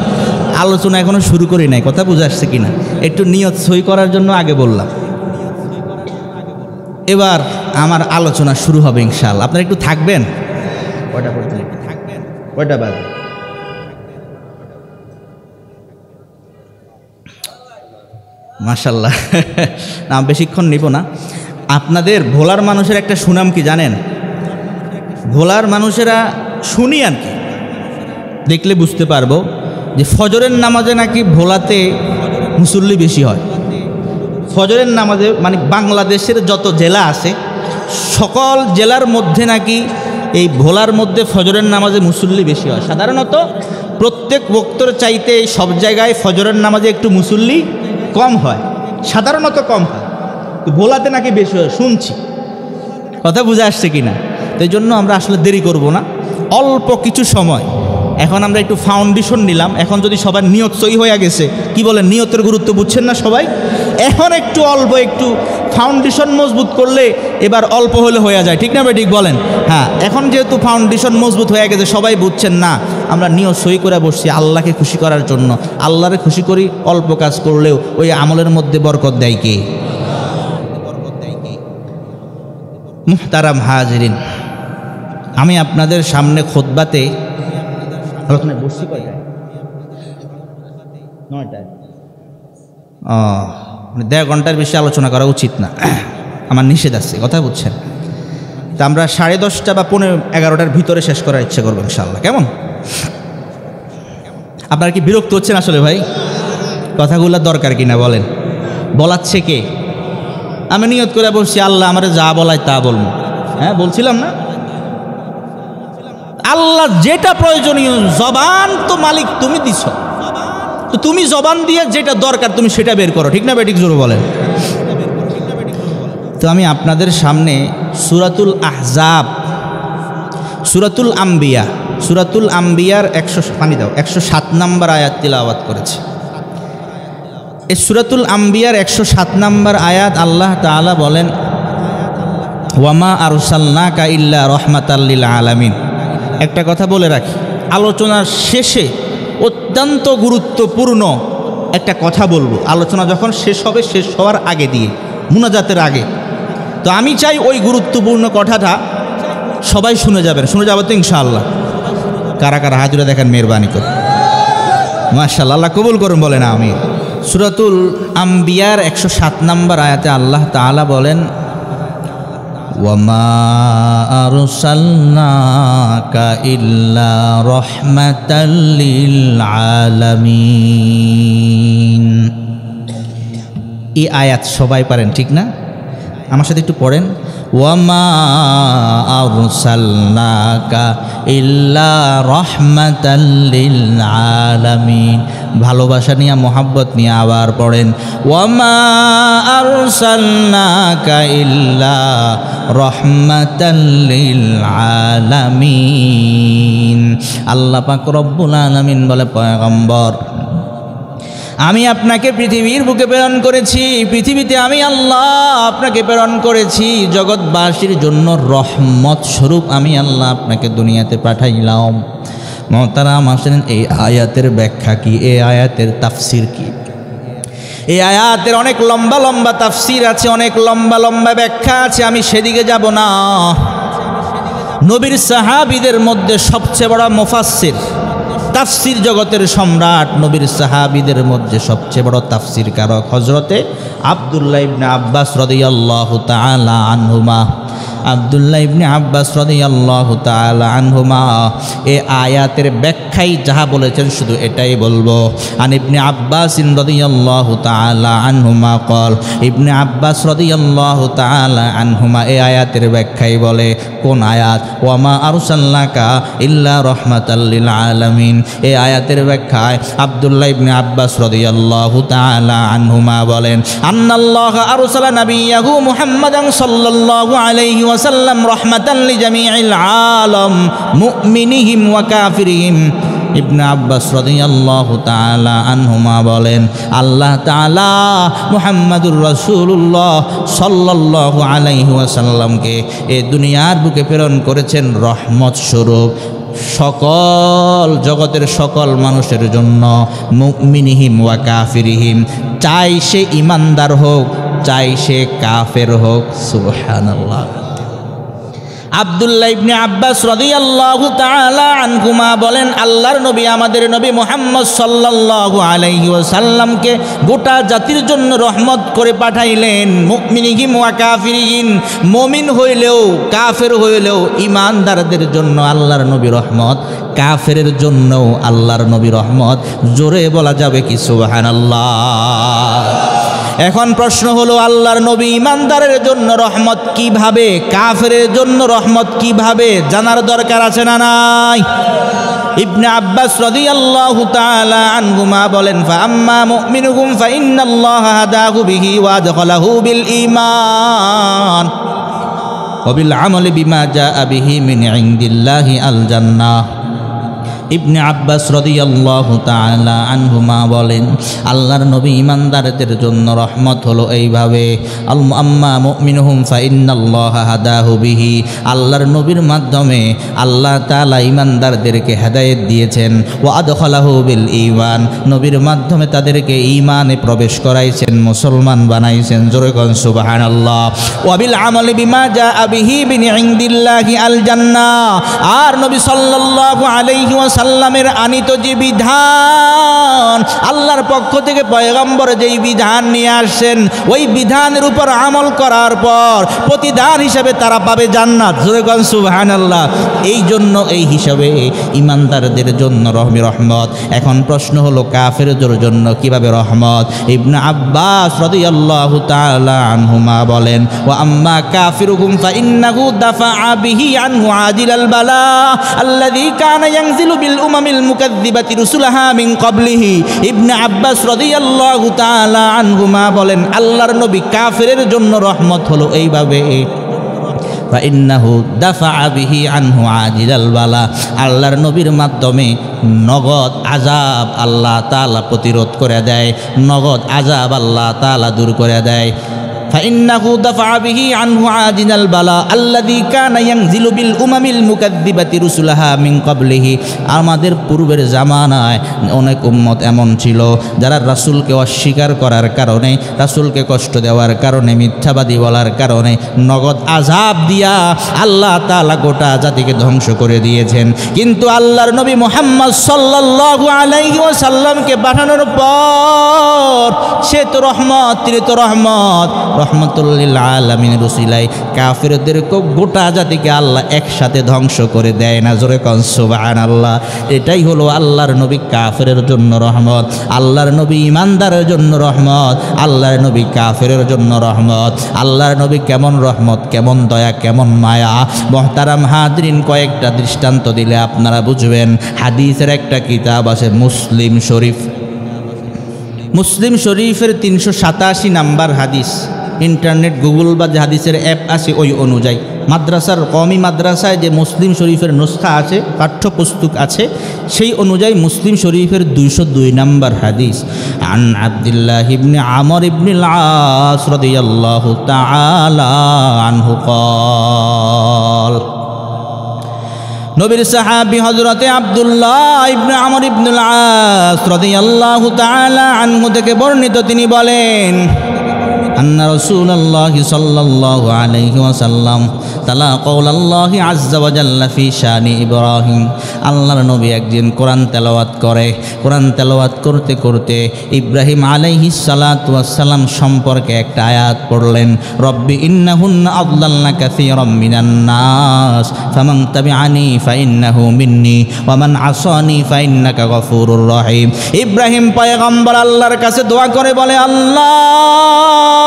আলোচনা এখনো শুরু করি নাই, কথা বুঝে আসছে কিনা? একটু নিয়ত সহি করার জন্য আগে বললাম। এবার আমার আলোচনা শুরু হবে ইনশাআল্লাহ। আপনারা একটু থাকবেন। কয়টা পর্যন্ত থাকবেন? কয়টা বাজে? মাশাআল্লাহ। না বেশিক্ষণ নিব না। আপনাদের ভোলার মানুষের একটা সুনাম কি জানেন? ভোলার মানুষেরা শুনি আর কি, দেখলে বুঝতে পারবো যে ফজরের নামাজে নাকি ভোলাতে মুসল্লি বেশি হয়। ফজরের নামাজে মানে বাংলাদেশের যত জেলা আছে সকল জেলার মধ্যে নাকি এই ভোলার মধ্যে ফজরের নামাজে মুসল্লি বেশি হয়। সাধারণত প্রত্যেক বক্তর চাইতে সব জায়গায় ফজরের নামাজে একটু মুসল্লি কম হয়, সাধারণত কম হয়, তো ভোলাতে নাকি বেশি হয় শুনছি। কথা বুঝে আসছে কিনা? তো এই জন্য আমরা আসলে দেরি করব না, অল্প কিছু সময় এখন আমরা একটু ফাউন্ডেশন নিলাম। এখন যদি সবার নিয়ত সহি হয়ে গেছে, কি বলেন, নিয়তের গুরুত্ব বুঝছেন না সবাই? এখন একটু অল্প একটু ফাউন্ডেশন মজবুত করলে এবার অল্প হলে হয়ে যায়, ঠিক না ভাই, ঠিক বলেন? হ্যাঁ, এখন যেহেতু ফাউন্ডেশন মজবুত হয়ে গেছে, সবাই বুঝছেন না, আমরা নিয়ত সই করে বসছি আল্লাহকে খুশি করার জন্য। আল্লাহরে খুশি করি, অল্প কাজ করলেও ওই আমলের মধ্যে বরকত দেয় কে? মুহতারাম হাজিরিন, আমি আপনাদের সামনে খুতবাতে আলোচনায় বসছি কয়টায়? 9টায়। 1.5 ঘন্টার বেশি আলোচনা করা উচিত না, আমার নিষেধ আছে, কথা বুঝছেন? তা আমরা 10:30 বা 11:15 ভিতরে শেষ করার ইচ্ছে করবো ইনশাআল্লাহ, কেমন? আপনারা কি বিরক্ত হচ্ছেন আসলে ভাই? কথাগুলো দরকার কিনা বলেন? বলাচ্ছে কে? আমি নিয়ত করে বসছি আল্লাহ আমারে যা বলায় তা বলবো। হ্যাঁ, বলছিলাম না, আল্লাহ যেটা প্রয়োজনীয়, জবান তো মালিক তুমি দিছ, তো তুমি জবান দিয়ে যেটা দরকার তুমি সেটা বের করো, ঠিক না বেঠিক? জোরে বলেন। তো আমি আপনাদের সামনে সূরাতুল আহজাব, সূরাতুল আম্বিয়া, সূরাতুল আম্বিয়ার 107 নম্বর আয়াত তিলাওয়াত করেছি। এই সূরাতুল আম্বিয়ার 107 নম্বর আয়াত আল্লাহ তাআলা বলেন, ওয়ামা আরসালনাকা ইল্লা রাহমাতাল লিল আলামিন। একটা কথা বলে রাখি, আলোচনার শেষে অত্যন্ত গুরুত্বপূর্ণ একটা কথা বলবো, আলোচনা যখন শেষ হবে, শেষ হওয়ার আগে দিয়ে, মুনাজাতের আগে। তো আমি চাই ওই গুরুত্বপূর্ণ কথাটা সবাই শুনে যাবেন, শুনে যাবো তো ইনশাআল্লাহ? কারা কারা হাজিরা দেখেন মেহরবানি করে, মাশাআল্লাহ, আল্লাহ কবুল করুন, বলেন আমিন। সূরাতুল আম্বিয়ার 107 নম্বর আয়াতে আল্লাহ তাআলা বলেন, ওয়ামা আরসালনাকা ইল্লা রাহমাতাল লিল আলামিন। এই আয়াত সবাই পারেন, ঠিক না? আমার সাথে একটু পড়েন, ওয়ামা আরসালনাকা ইল্লা রাহমাতাল লিল আলামিন। ভালোবাসা নিয়ে, মোহাব্বত নিয়ে আবার পড়েন, ওয়ামা আরসালনাকা ইল্লা রাহমাতাল লিল আলামিন। আল্লাহ পাক রব্বুল আলামিন বলে, পয়গম্বর আমি আপনাকে পৃথিবীর বুকে প্রেরণ করেছি, পৃথিবীতে আমি আল্লাহ আপনাকে প্রেরণ করেছি জগৎবাসীর জন্য রহমত স্বরূপ আমি আল্লাহ আপনাকে দুনিয়াতে পাঠাইলাম। মুহতারাম আসেন, এই আয়াতের ব্যাখ্যা কি? এই আয়াতের তাফসির কি? এই আয়াতের অনেক লম্বা লম্বা তাফসির আছে, অনেক লম্বা লম্বা ব্যাখ্যা আছে, আমি সেদিকে যাব না। নবীর সাহাবীদের মধ্যে সবচেয়ে বড় মুফাসসির, তাফসির জগতের সম্রাট, নবীর সাহাবীদের মধ্যে সবচেয়ে বড় তাফসির কারক হযরতে আব্দুল্লাহ ইবনে আব্বাস রাদিয়াল্লাহু তাআলা আনহুমা। আব্দুল্লাহ ইবনে আব্বাস রাদিয়াল্লাহু তাআলা আনহুমা এই আয়াতের ব্যাখ্যায় যাহা বলেছেন শুধু এটাই বলবো। আন ইবনে আব্বাস রাদিয়াল্লাহু তাআলা আনহুমা قال, ইবনে আব্বাস রাদিয়াল্লাহু তাআলা আনহুমা এই আয়াতের ব্যাখ্যায় বলে, কোন আয়াত? ওয়ামা আরসালনাকা ইল্লা রাহমাতাল লিল আলামিন। এই আয়াতের ব্যাখ্যায় আব্দুল্লাহ ইবনে আব্বাস রাদিয়াল্লাহু তাআলা আনহুমা বলেন, আন্নাল্লাহা আরসালা নাবিয়্যাহু মুহাম্মাদান সাল্লাল্লাহু আলাইহি ওয়াসাল্লাম রাহমাতাল লিজামিইল আলাম মুমিনিহিম ওয়া কাফিরিহিম। ইবনে আব্বাস রাদিয়াল্লাহু তাআলা আনহুমা বলেন, আল্লাহ তাআলা মুহাম্মাদুর রাসূলুল্লাহ সাল্লাল্লাহু আলাইহি ওয়াসাল্লামকে এই দুনিয়ার বুকে প্রেরণ করেছেন রহমত স্বরূপ সকল জগতের সকল মানুষের জন্য, মুমিনিহিম ওয়া কাফিরিহিম, চাই সে ইমানদার হোক চাই সে কাফের হোক। সুবহানাল্লাহ। আব্দুল্লাহ ইবনে আব্বাস রাদিয়াল্লাহু তাআলা আনহুমা বলেন, আল্লাহর নবী আমাদের নবী মুহাম্মদ সাল্লাল্লাহু আলাইহি ওয়াসাল্লামকে গোটা জাতির জন্য রহমত করে পাঠাইলেন। মুমিনিহিম ওয়া কাফিরিন, মুমিন হইলেও কাফের হইলেও ইমানদারদের জন্য আল্লাহর নবী রহমত, কাফেরের জন্যও আল্লাহর নবী রহমত। জোরে বলা যাবে কি সুবহানাল্লাহ? এখন প্রশ্ন হলো, আল্লাহর নবী ইমানদারের জন্য রহমত কিভাবে, কাফেরের জন্য রহমত কিভাবে, জানার দরকার আছে না নাই? ইবনে আব্বাস রাদিয়াল্লাহু তাআলা আনহুমা বলেন, ফাআম্মা মুমিনুহুম ফাইন্নাল্লাহা হাদাহু বিহি ওয়া আদখালাহু বিল ঈমান ওয়া বিল আমালি বিমা জাআ বিহি মিন ইনদিল্লাহি আল জান্নাহ। ইবনে আব্বাস রাদিয়াল্লাহু তাআলা আনহুমা বলেন, আল্লাহর নবী ঈমানদারদের জন্য রহমত হলো এইভাবে, আম্মা মুমিনুহুম ফাইন্নাল্লাহা হাদাহু বিহি, আল্লাহর নবীর মাধ্যমে আল্লাহ তাআলা ঈমানদারদেরকে হেদায়েত দিয়েছেন। ওয়া আদখালাহু বিল ঈমান, নবীর মাধ্যমে তাদেরকে ঈমানে প্রবেশ করাইছেন, মুসলমান বানাইছেন। জোরে কোন সুবহানাল্লাহ। ওয়া বিল আমালি বিমা জাআ বিহি মিন ইনদিল্লাহি আল জান্নাহ, আর নবী সাল্লাল্লাহু আলাইহি ওয়াসাল্লামের আনিত যে বিধান, আল্লাহর পক্ষ থেকে পয়গম্বর যেই বিধান নিয়ে আসছেন, ওই বিধানের উপর আমল করার পর প্রতিদান হিসেবে তারা পাবে জান্নাত। জোরে কোন সুবহানাল্লাহ। এই জন্য এই হিসাবে ঈমানদারদের জন্য রহমত। এখন প্রশ্ন হলো কাফেরদের জন্য কিভাবে রহমত? ইবনে আব্বাস রাদিয়াল্লাহু তাআলা আনহুমা বলেন, ওয়া আম্মা কাফিরুহুম ফাইন্নাহু দাফা বিহি আনহু আজিলাল বালা আল্লাযী কানা ইয়ানজিলু বিল উমামিল মুকাযযিবাতি রুসুলাহা মিন ক্বাবলিহি। ইবনে আব্বাস রাদিয়াল্লাহু তাআলা আনহুমা বলেন, আল্লাহর নবী কাফেরের জন্য রহমত হলো এইভাবে, ফাইন্নাহু দাফা বিহি আনহু আজিলাল বালা, আল্লাহর নবীর মাধ্যমে নগদ আযাব আল্লাহ তাআলা প্রতিরোধ করে দেয়, নগদ আযাব আল্লাহ তাআলা দূর করে দেয়। ফাইন্নাহু দাফা বিহি আনহু আজিলাল বালা আল্লাযী কানা ইয়ানজিলু বিল উমামিল মুকাযযিবাতি রুসুলাহা মিন ক্বাবলিহি। আমাদের পূর্বের জামানায় অনেক উম্মত এমন ছিল যারা রাসূলকে অস্বীকার করার কারণে, রাসূলকে কষ্ট দেওয়ার কারণে, মিথ্যাবাদী বলার কারণে নগদ আযাব দিয়া আল্লাহ তাআলা গোটা জাতিকে ধ্বংস করে দিয়েছেন। কিন্তু আল্লাহর নবী মুহাম্মদ সাল্লাল্লাহু আলাইহি ওয়াসাল্লামকে পাঠানোর পর সে তো রহমত, তিনি তো রহমতুল লিল আলামিনের উসিলায় কাফেরদেরকে গোটা জাতিকে আল্লাহ একসাথে ধ্বংস করে দেয় না। জোরে কোন সুবহানাল্লাহ। এটাই হলো আল্লাহর নবী কাফেরের জন্য রহমত, আল্লাহর নবী ঈমানদারের জন্য রহমত, আল্লাহর নবী কাফেরের জন্য রহমত। আল্লাহর নবী কেমন রহমত, কেমন দয়া, কেমন মায়া। মুহতারাম হাজরিন, কয়েকটা দৃষ্টান্ত দিলে আপনারা বুঝবেন। হাদিসের একটা কিতাব আছে মুসলিম শরীফ, মুসলিম শরীফের 387 নাম্বার হাদিস। ইন্টারনেট গুগল বা যে হাদিসের অ্যাপ আছে ওই অনুযায়ী মাদ্রাসার কওমি মাদ্রাসায় যে মুসলিম শরীফের নুসখা আছে, পাঠ্যপুস্তক আছে, সেই অনুযায়ী মুসলিম শরীফের 202 নাম্বার হাদিস। আন আব্দুল্লাহ ইবনে আমর ইবনুল আস রাদিয়াল্লাহু তাআলা আনহু قال, নবীর সাহাবী হযরতে আব্দুল্লাহ ইবনে আমর ইবনুল আস রাদিয়াল্লাহু তাআলা আনহু থেকে বর্ণিত, তিনি বলেন, আন্না রাসূলুল্লাহি সাল্লাল্লাহু আলাইহি ওয়াসাল্লাম তালা কওলাল্লাহি আযজা ওয়া জাল্লা ফি শানি ইব্রাহিম। আল্লাহর নবী একদিন কোরআন তেলাওয়াত করে, কোরআন তেলাওয়াত করতে করতে ইব্রাহিম আলাইহিস সালাতু ওয়াস সালাম সম্পর্কে একটা আয়াত পড়লেন, রব্বি ইন্নাহুন্না আযলালনা কাসীরাম মিনান নাস ফামান তাবিআনি ফাইন্নাহু মিন্নি ওয়া মান আসানি ফাইন্নাকা গফুরুর রহিম। ইব্রাহিম পয়গম্বর আল্লাহর কাছে দোয়া করে বলে, আল্লাহ,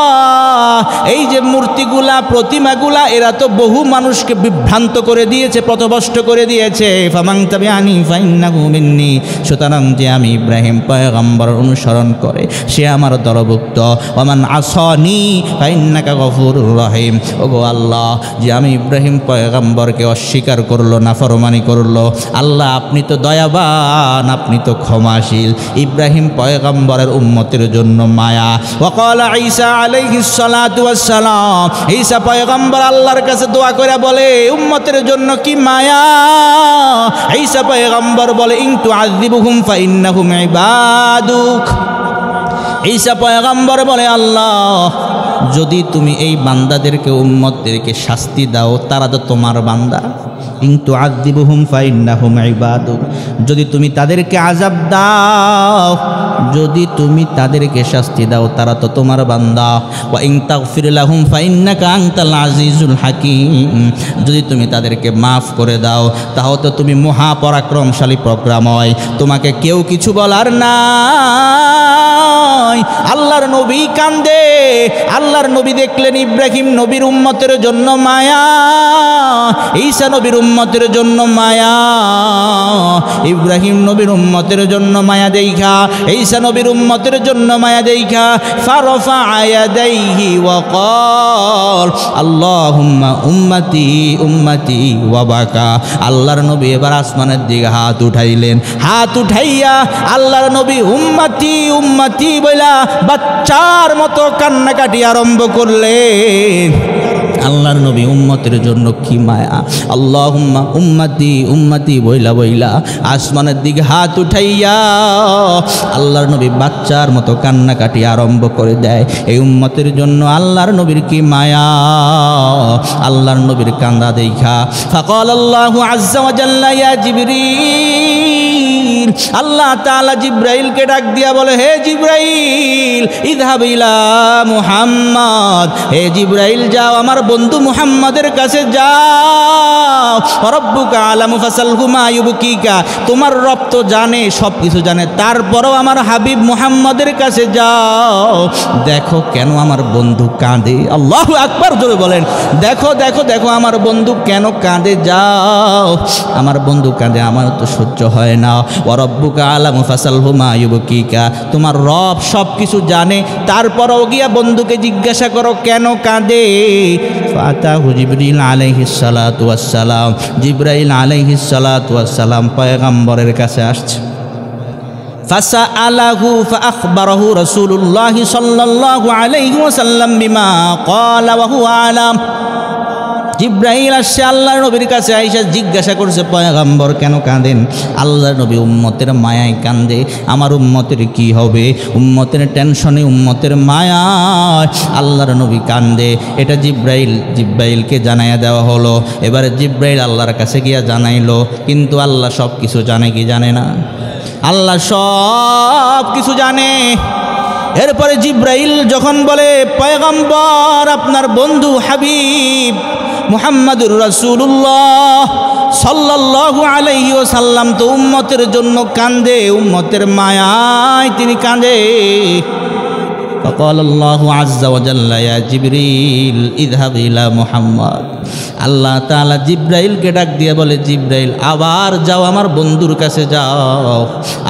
এই যে মূর্তিগুলা, প্রতিমাগুলা, এরা তো বহু মানুষকে বিভ্রান্ত করে দিয়েছে, পথভ্রষ্ট করে দিয়েছে। ফামান তাবিআনি ফাইন্নাহু মিন্নি, সুতরাং যে আমি ইব্রাহিম পয়গম্বর অনুসরণ করে সে আমার দলভুক্ত। ওয়া মান আসানি ফাইন্নাকা গফুরুর রহিম। ওগো আল্লাহ, যে আমি ইব্রাহিম পয়গম্বরকে অস্বীকার করলো, নাফরমানি করলো, আল্লাহ আপনি তো দয়াবান, আপনি তো ক্ষমাশীল। ইব্রাহিম পয়গম্বরের উম্মতের জন্য মায়া। ওয়া ক্বালা ঈসা আলাইহিস সালাতু ওয়াস সালাম, ঈসা পয়গম্বর আল্লাহর কাছে দোয়া করে বলে, উম্মতের জন্য কি মায়া। ঈসা পয়গম্বর বলে, ইন তুআযিবুহুম ফাইন্নাহুম ইবাদুক। ঈসা পয়গম্বর বলে, আল্লাহ, যদি তুমি এই বান্দাদেরকে, উম্মতদেরকে শাস্তি দাও, তারা তো তোমার বান্দা। ইন তুআযিবুহুম ফাইন্নাহুম ইবাদুক, যদি তুমি তাদেরকে আযাব দাও, যদি তুমি তাদেরকে শাস্তি দাও, তারা তো তোমার বান্দা। ওয়া ইন তাগফির লাহুম ফাইন্নাকা আনতাল আজিজুল হাকীম, যদি তুমি তাদেরকে মাফ করে দাও, তাহলে তো তুমি মহাপরাক্রমশালী, প্রজ্ঞাময়, তোমাকে কেউ কিছু বলার না। নাই। আল্লাহর নবী কান্দে। আল্লাহর নবী দেখলেন ইব্রাহিম নবীর উম্মতের জন্য মায়া, ঈসা নবীর উম্মতের জন্য মায়া। ইব্রাহিম নবীর উম্মতের জন্য মায়া দেইখা, ঈসা নবীর উম্মতের জন্য মায়া দেইখা ফারফা ইয়াদাইহি ওয়া ক্বাল আল্লাহুম্মা উম্মতি উম্মতি ওয়া বাকা। আল্লাহর নবী এবার আসমানের দিকে হাত উঠাইলেন। হাত উঠাইয়া আল্লাহর নবী উম্মতি উম্মতি বইলা বাচ্চার মতো কান্নাকাটি আরম্ভ করলেন। আল্লাহর নবী উম্মতের জন্য কি মায়া। আল্লাহুম্মা উম্মতি উম্মতি বইলা বইলা আসমানের দিকে হাত উঠাইয়া আল্লাহর নবী বাচ্চার মতো কান্নাকাটি আরম্ভ করে দেয়। এই উম্মতের জন্য আল্লাহর নবীর কি মায়া। আল্লাহর নবীর কান্দা দেখা ফাকাল আল্লাহু আজ্জা ওয়া জাল্লা ইয়া জিবরিল, আল্লাহ তাআলা জিব্রাইলকে ডাক দিয়া বলে, হে জিব্রাইল ইযহাব ইলা মুহাম্মদ, হে জিব্রাইল যাও আমার বন্ধু মুহাম্মাদের কাছে যাও। রব্বুকা আলামু ফাসালহু মা ইউবকিকা, তোমার রব তো জানে, সব কিছু জানে, তারপরও আমার হাবিব মুহাম্মাদের কাছে যাও, দেখো কেন আমার বন্ধু কাঁদে। আল্লাহু আকবার জোরে বলেন। দেখো দেখো দেখো আমার বন্ধু কেন কাঁদে, যাও আমার বন্ধু কাঁদে, আমার তো সহ্য হয় না। রব্বুকা আলামু ফাসালহু মা ইউবকিকা, তোমার রব সব কিছু জানে, তারপরও গিয়া বন্ধুকে জিজ্ঞাসা করো কেন কাঁদে। ফাতাহু জিবরিল আলাইহিস সালাতু ওয়াস সালাম, জিবরাইল আলাইহিস সালাতু ওয়াস সালাম পয়গম্বরের কাছে আসছে। ফাসআলাহু ফাআখবারাহু রাসূলুল্লাহ সাল্লাল্লাহু আলাইহি ওয়াসাল্লাম বিমা ক্বালা ওয়া হুয়া আলাম। জিব্রাইল আসছে আল্লাহর নবীর কাছে, আইসা জিজ্ঞাসা করছে পয়গম্বর কেন কাঁদেন। আল্লাহর নবী উম্মতের মায়ায় কান্দে, আমার উম্মতের কি হবে, উম্মতের টেনশনে উম্মতের মায়ায় আল্লাহর নবী কান্দে। এটা জিব্রাইলকে জানাইয়া দেওয়া হলো। এবারে জিব্রাইল আল্লাহর কাছে গিয়া জানাইলো, কিন্তু আল্লাহ সব কিছু জানে কি জানে না? আল্লাহ সব কিছু জানে। এরপরে জিব্রাইল যখন বলে পয়গম্বর আপনার বন্ধু হাবিব মুহাম্মাদুর রাসূলুল্লাহ সাল্লাল্লাহু আলাইহি ওয়াসাল্লাম তো উম্মতের জন্য কান্দে, উম্মতের মায়ায় তিনি কান্দে। فقال الله عز وجل يا جبريل اذهب إلى محمد, আল্লাহ তাআলা জিব্রাইলকে ডাক দিয়ে বলে, জিব্রাইল আবার যাও আমার বন্ধুর কাছে যাও,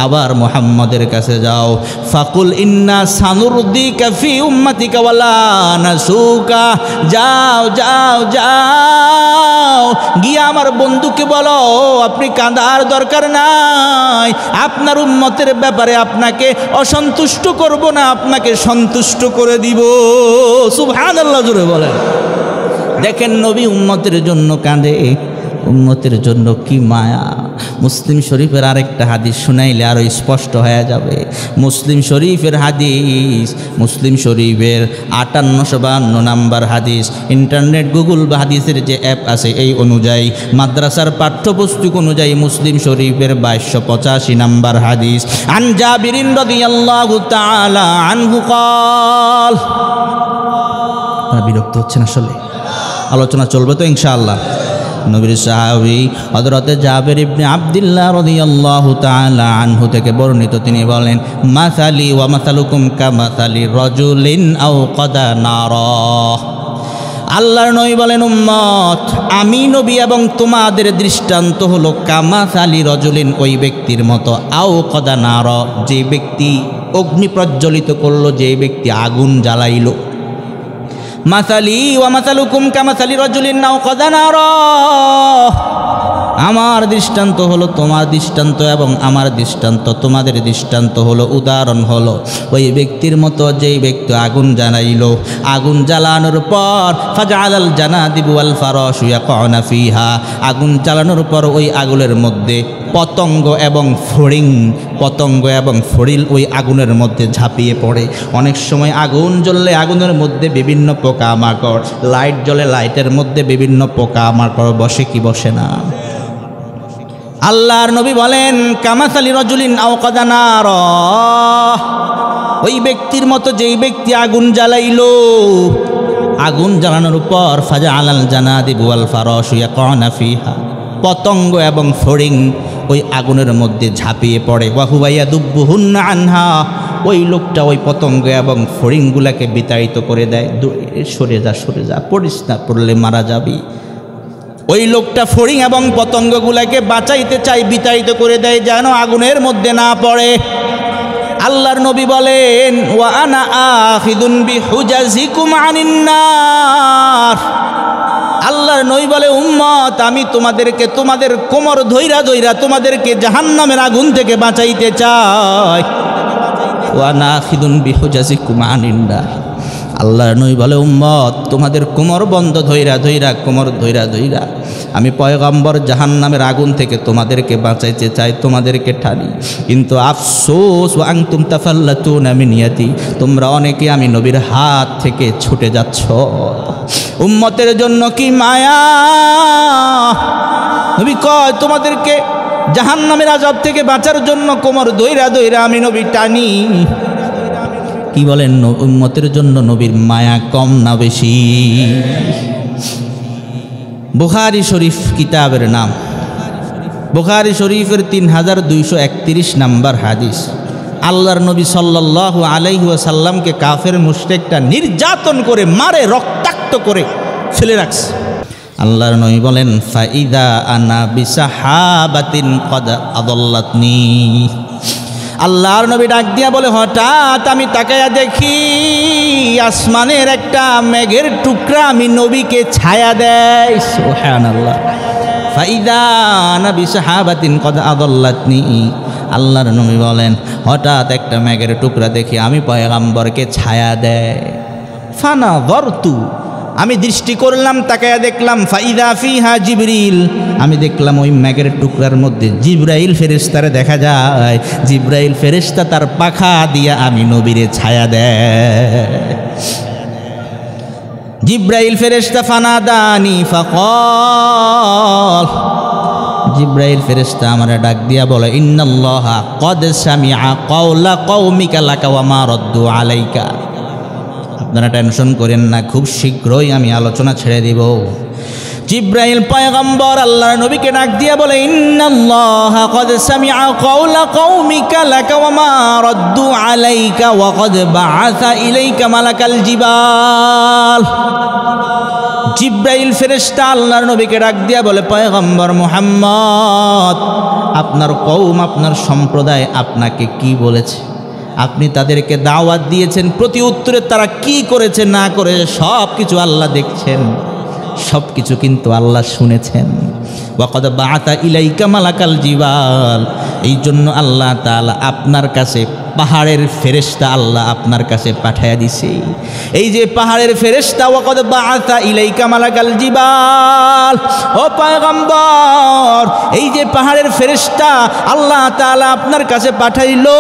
আবার মুহাম্মাদের কাছে যাও। ফাকুল ইন্না সানুরদিকা ফি উম্মতিকা ওয়ালা নাসুকা, যাও যাও যাও গিয়ে আমার বন্ধুকে বলো আপনি কাঁদার দরকার নাই, আপনার উম্মতের ব্যাপারে আপনাকে অসন্তুষ্ট করব না, আপনাকে সন্তুষ্ট করে দিব। সুবহানাল্লাহ জোরে বলেন। দেখেন নবী উম্মতের জন্য কাঁদে, উম্মতের জন্য কি মায়া। মুসলিম শরীফের আরেকটা হাদিস শুনাইলে আরও স্পষ্ট হয়ে যাবে। মুসলিম শরীফের হাদিস, মুসলিম শরীফের 5852 নাম্বার হাদিস। ইন্টারনেট গুগল বা হাদিসের যে অ্যাপ আছে এই অনুযায়ী, মাদ্রাসার পাঠ্যপুস্তক অনুযায়ী মুসলিম শরীফের 2285 নাম্বার হাদিস। আন জাবিরিন রাদিয়াল্লাহু তাআলা আনহু ক্বাল, বিরক্ত হচ্ছেন আসলে, আলোচনা চলবে তো ইনশাআল্লাহ। নবীর সাহাবী হযরতে জাবির ইবনে আব্দুল্লাহ রাদিয়াল্লাহু তাআলা আনহু থেকে বর্ণিত, তিনি বলেন মাসালি ওয়া মাসালুকুম কামাসালি রাজুলিন আও কাদা নারা। আল্লাহর নবী বলেন উম্মত আমি নবী এবং তোমাদের দৃষ্টান্ত হলো কামাসালি রাজুলিন, ওই ব্যক্তির মতো, আও কাদা নারা, যে ব্যক্তি অগ্নি প্রজ্বলিত করলো, যে ব্যক্তি আগুন জ্বালাইলো। মাসালি ওয়া মাসালুকুম কামাসালি রাজুলিন আও কাদা নারা, আমার দৃষ্টান্ত হলো তোমার দৃষ্টান্ত এবং আমার দৃষ্টান্ত তোমাদের দৃষ্টান্ত হলো, উদাহরণ হলো ওই ব্যক্তির মতো যেই ব্যক্তি আগুন জ্বালাইলো। আগুন জ্বালানোর পর ফাজআলাল জানাদিবু ওয়াল ফারাশু ইয়াকুনা ফিহা, আগুন জ্বালানোর পর ওই আগুনের মধ্যে পতঙ্গ এবং ফড়িল ওই আগুনের মধ্যে ঝাঁপিয়ে পড়ে। অনেক সময় আগুন জ্বললে আগুনের মধ্যে বিভিন্ন পোকামাকড়, লাইট জ্বলে লাইটের মধ্যে বিভিন্ন পোকামাকড় বসে কি বসে না। আল্লাহর নবী বলেন কামাসালি রাজুলিন আও কাদা নারা, ওই ব্যক্তির মতো যেই ব্যক্তি আগুন জ্বালাইলো। আগুন জ্বালানোর পর ফাজআলাল জানাদিবু ওয়াল ফারাশু ইয়াকুনা ফিহা, পতঙ্গ এবং ফড়িং ওই আগুনের মধ্যে ঝাঁপিয়ে পড়ে। ওয়া হুয়া ইয়াদুব্বুহুন্না আনহা, ওই লোকটা ওই পতঙ্গ এবং ফড়িংগুলাকে বিতাড়িত করে দেয়। সরে যা, সরে যা, পড়িস না, পড়লে মারা যাবি। ওই লোকটা ফড়িং এবং পতঙ্গগুলাকে বাঁচাইতে চাই, বিতাড়িত করে দেয় যেন আগুনের মধ্যে না পড়ে। আল্লাহর নবী বলেন, ওয়া আনা আখিদুন বিহুজাজিকুম আনিন নার। আল্লাহর নবী বলে, উম্মত, আমি তোমাদেরকে তোমাদের কোমর ধইরা ধইরা তোমাদেরকে জাহান্নামের আগুন থেকে বাঁচাইতে চাই। ওয়া আনা আখিদুন বিহুজাজিকুম আনিন নার। আল্লাহর নবী বলে, উম্মত, তোমাদের কোমর বন্ধ ধইরা ধইরা, কোমর ধইরা ধইরা আমি পয়গম্বর জাহান্নামের আগুন থেকে তোমাদেরকে বাঁচাইতে চাই, তোমাদেরকে ঠানি। কিন্তু আফসোস, ওয়া আনতুম তাফাল্লাতুনা মিন ইয়াদি, তোমরা অনেকে আমি নবীর হাত থেকে ছুটে যাচ্ছ। উম্মতের জন্য কি মায়া! নবী কয়, তোমাদেরকে জাহান্নামের আযাব থেকে বাঁচার জন্য কোমর ধইরা ধইরা আমি নবী টানি। কি বলেন, উম্মতের জন্য নবীর মায়া কম না বেশি? বুখারী শরীফ কিতাবের নাম, বুখারী শরীফের 3231 নম্বর হাদিস। আল্লাহর নবী সাল্লাল্লাহু আলাইহি ওয়াসাল্লামকে কাফের মুশরিকটা নির্যাতন করে মারে, রক্তাক্ত করে ফেলে রাখছে। আল্লাহর নবী বলেন, ফাইদা আনা বিসাহাবাতিন কদ আদাল্লাতনি। আল্লাহর নবী ডাক দিয়া বলে, হঠাৎ আমি তাকায়া দেখি আসমানের একটা মেঘের টুকরা আমি নবীকে ছায়া দেয়। সুবহানাল্লাহ। ফাইদা আনা বিসাহাবাতিন কদ আদাল্লাতনি। আল্লাহর নবী বলেন, হঠাৎ একটা মেঘের টুকরা দেখি আমি পয়গম্বরকে ছায়া দেয়। ফানাযারতু, আমি দৃষ্টি করলাম, তাকায়া দেখলাম, ফাইদা ফিহা জিবরিল, আমি দেখলাম ওই মেঘের টুকরার মধ্যে জিবরাইল ফেরেশতারে দেখা যায়। জিবরাইল ফেরেশতা তার পাখা দিয়া আমি নবীরে ছায়া দেয়। জিবরাইল ফেরেশতা ফানাদানি ফাকাল, জিবরাইল ফেরেশতা আমারে ডাক দিয়া বলে, ইন্নাল্লাহা কদ সামিআ কাওলা কওমিকা লাকা ওয়া মা রাদ্দু আলাইকা। আপনারা টেনশন করেন না, খুব শীঘ্রই আমি আলোচনা ছেড়ে দিব। জিবরাইল পয়গম্বর আল্লাহর নবীকে ডাক দিয়া বলে, ইন্নাল্লাহা কদ সামিআ কাওলা কওমিকা লাকা ওয়া মা রাদ্দু আলাইকা ওয়া কদ বাআসা ইলাইকা মালাকাল জিবাল। জিবরাইল ফেরেশতা আল্লাহর নবীকে ডাক দিয়া বলে, পয়গম্বর মুহাম্মদ, আপনার কওম, আপনার সম্প্রদায় আপনাকে কি বলেছে? আপনি তাদেরকে দাওয়াত দিয়েছেন, প্রতি উত্তরে তারা কি করেছে না করেছে সব কিছু আল্লাহ দেখছেন, সব কিছু কিন্তু আল্লাহ শুনেছেন। ওয়াকাদ বাআতা ইলাইকা মালাকাল জিবাল, এই জন্য আল্লাহ তাআলা আপনার কাছে পাহাড়ের ফেরেশতা আল্লাহ আপনার কাছে পাঠায়া দিছে। এই যে পাহাড়ের ফেরেশতা, ওয়াকাদ বাআতা ইলাইকা মালাকাল জিবাল, ও পয়গম্বর, এই যে পাহাড়ের ফেরেশতা আল্লাহ তাআলা আপনার কাছে পাঠাইলো,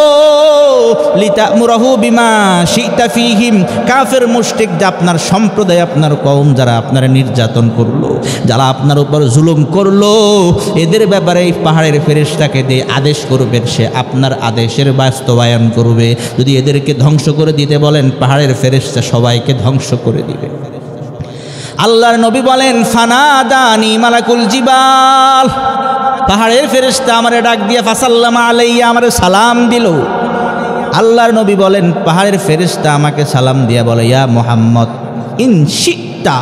লিতামুরাহু বিমা শিতা ফীহিম, কাফের মুশরিক যা আপনার সম্প্রদায়, আপনার কওম যারা আপনার নির্যাতন করলো, যারা আপনার উপর জুলুম করলো, এদের ব্যাপারে এই পাহাড়ের ফেরেশতাকে দিয়ে আদেশ করবেন, সে আপনার আদেশের বাস্তবায়ন করবে। যদি এদেরকে ধ্বংস করে দিতে বলেন, পাহাড়ের ফেরেশতা সবাইকে ধ্বংস করে দিবে। আল্লাহর নবী বলেন, ফানাদানি মালাকুল জিবাল, পাহাড়ের ফেরেশতা আমারে ডাক দিয়া ফাসাল্লামা আলাইয়া, আমারে সালাম দিল। আল্লাহর নবী বলেন, পাহাড়ের ফেরেশতা আমাকে সালাম দিয়া বলে, ইয়া মুহাম্মদ, ইন শিতা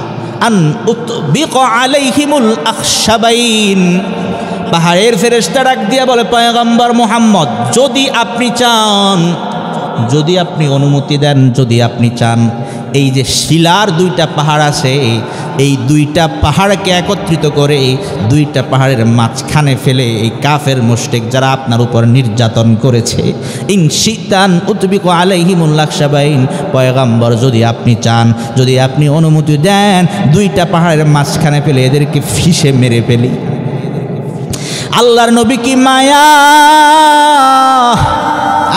আন উতবিকা আলাইহিমুল আখশাবাইন। পাহাড়ের ফেরেশতা ডাক দিয়া বলে, পয়গম্বর মুহাম্মদ, যদি আপনি চান, যদি আপনি অনুমতি দেন, যদি আপনি চান, এই যে শিলার দুইটা পাহাড় আছে, এই দুইটা পাহাড়কে একত্রিত করে দুইটা পাহাড়ের মাঝখানে ফেলে এই কাফের মুশরিক যারা আপনার উপর নির্যাতন করেছে, ইনশিতান উতবিকু আলাইহিমুল আখশাবাইন, পয়গম্বর যদি আপনি চান, যদি আপনি অনুমতি দেন, দুইটা পাহাড়ের মাঝখানে ফেলে এদেরকে ফিসে মেরে ফেলি। আল্লাহর নবী কি মায়া!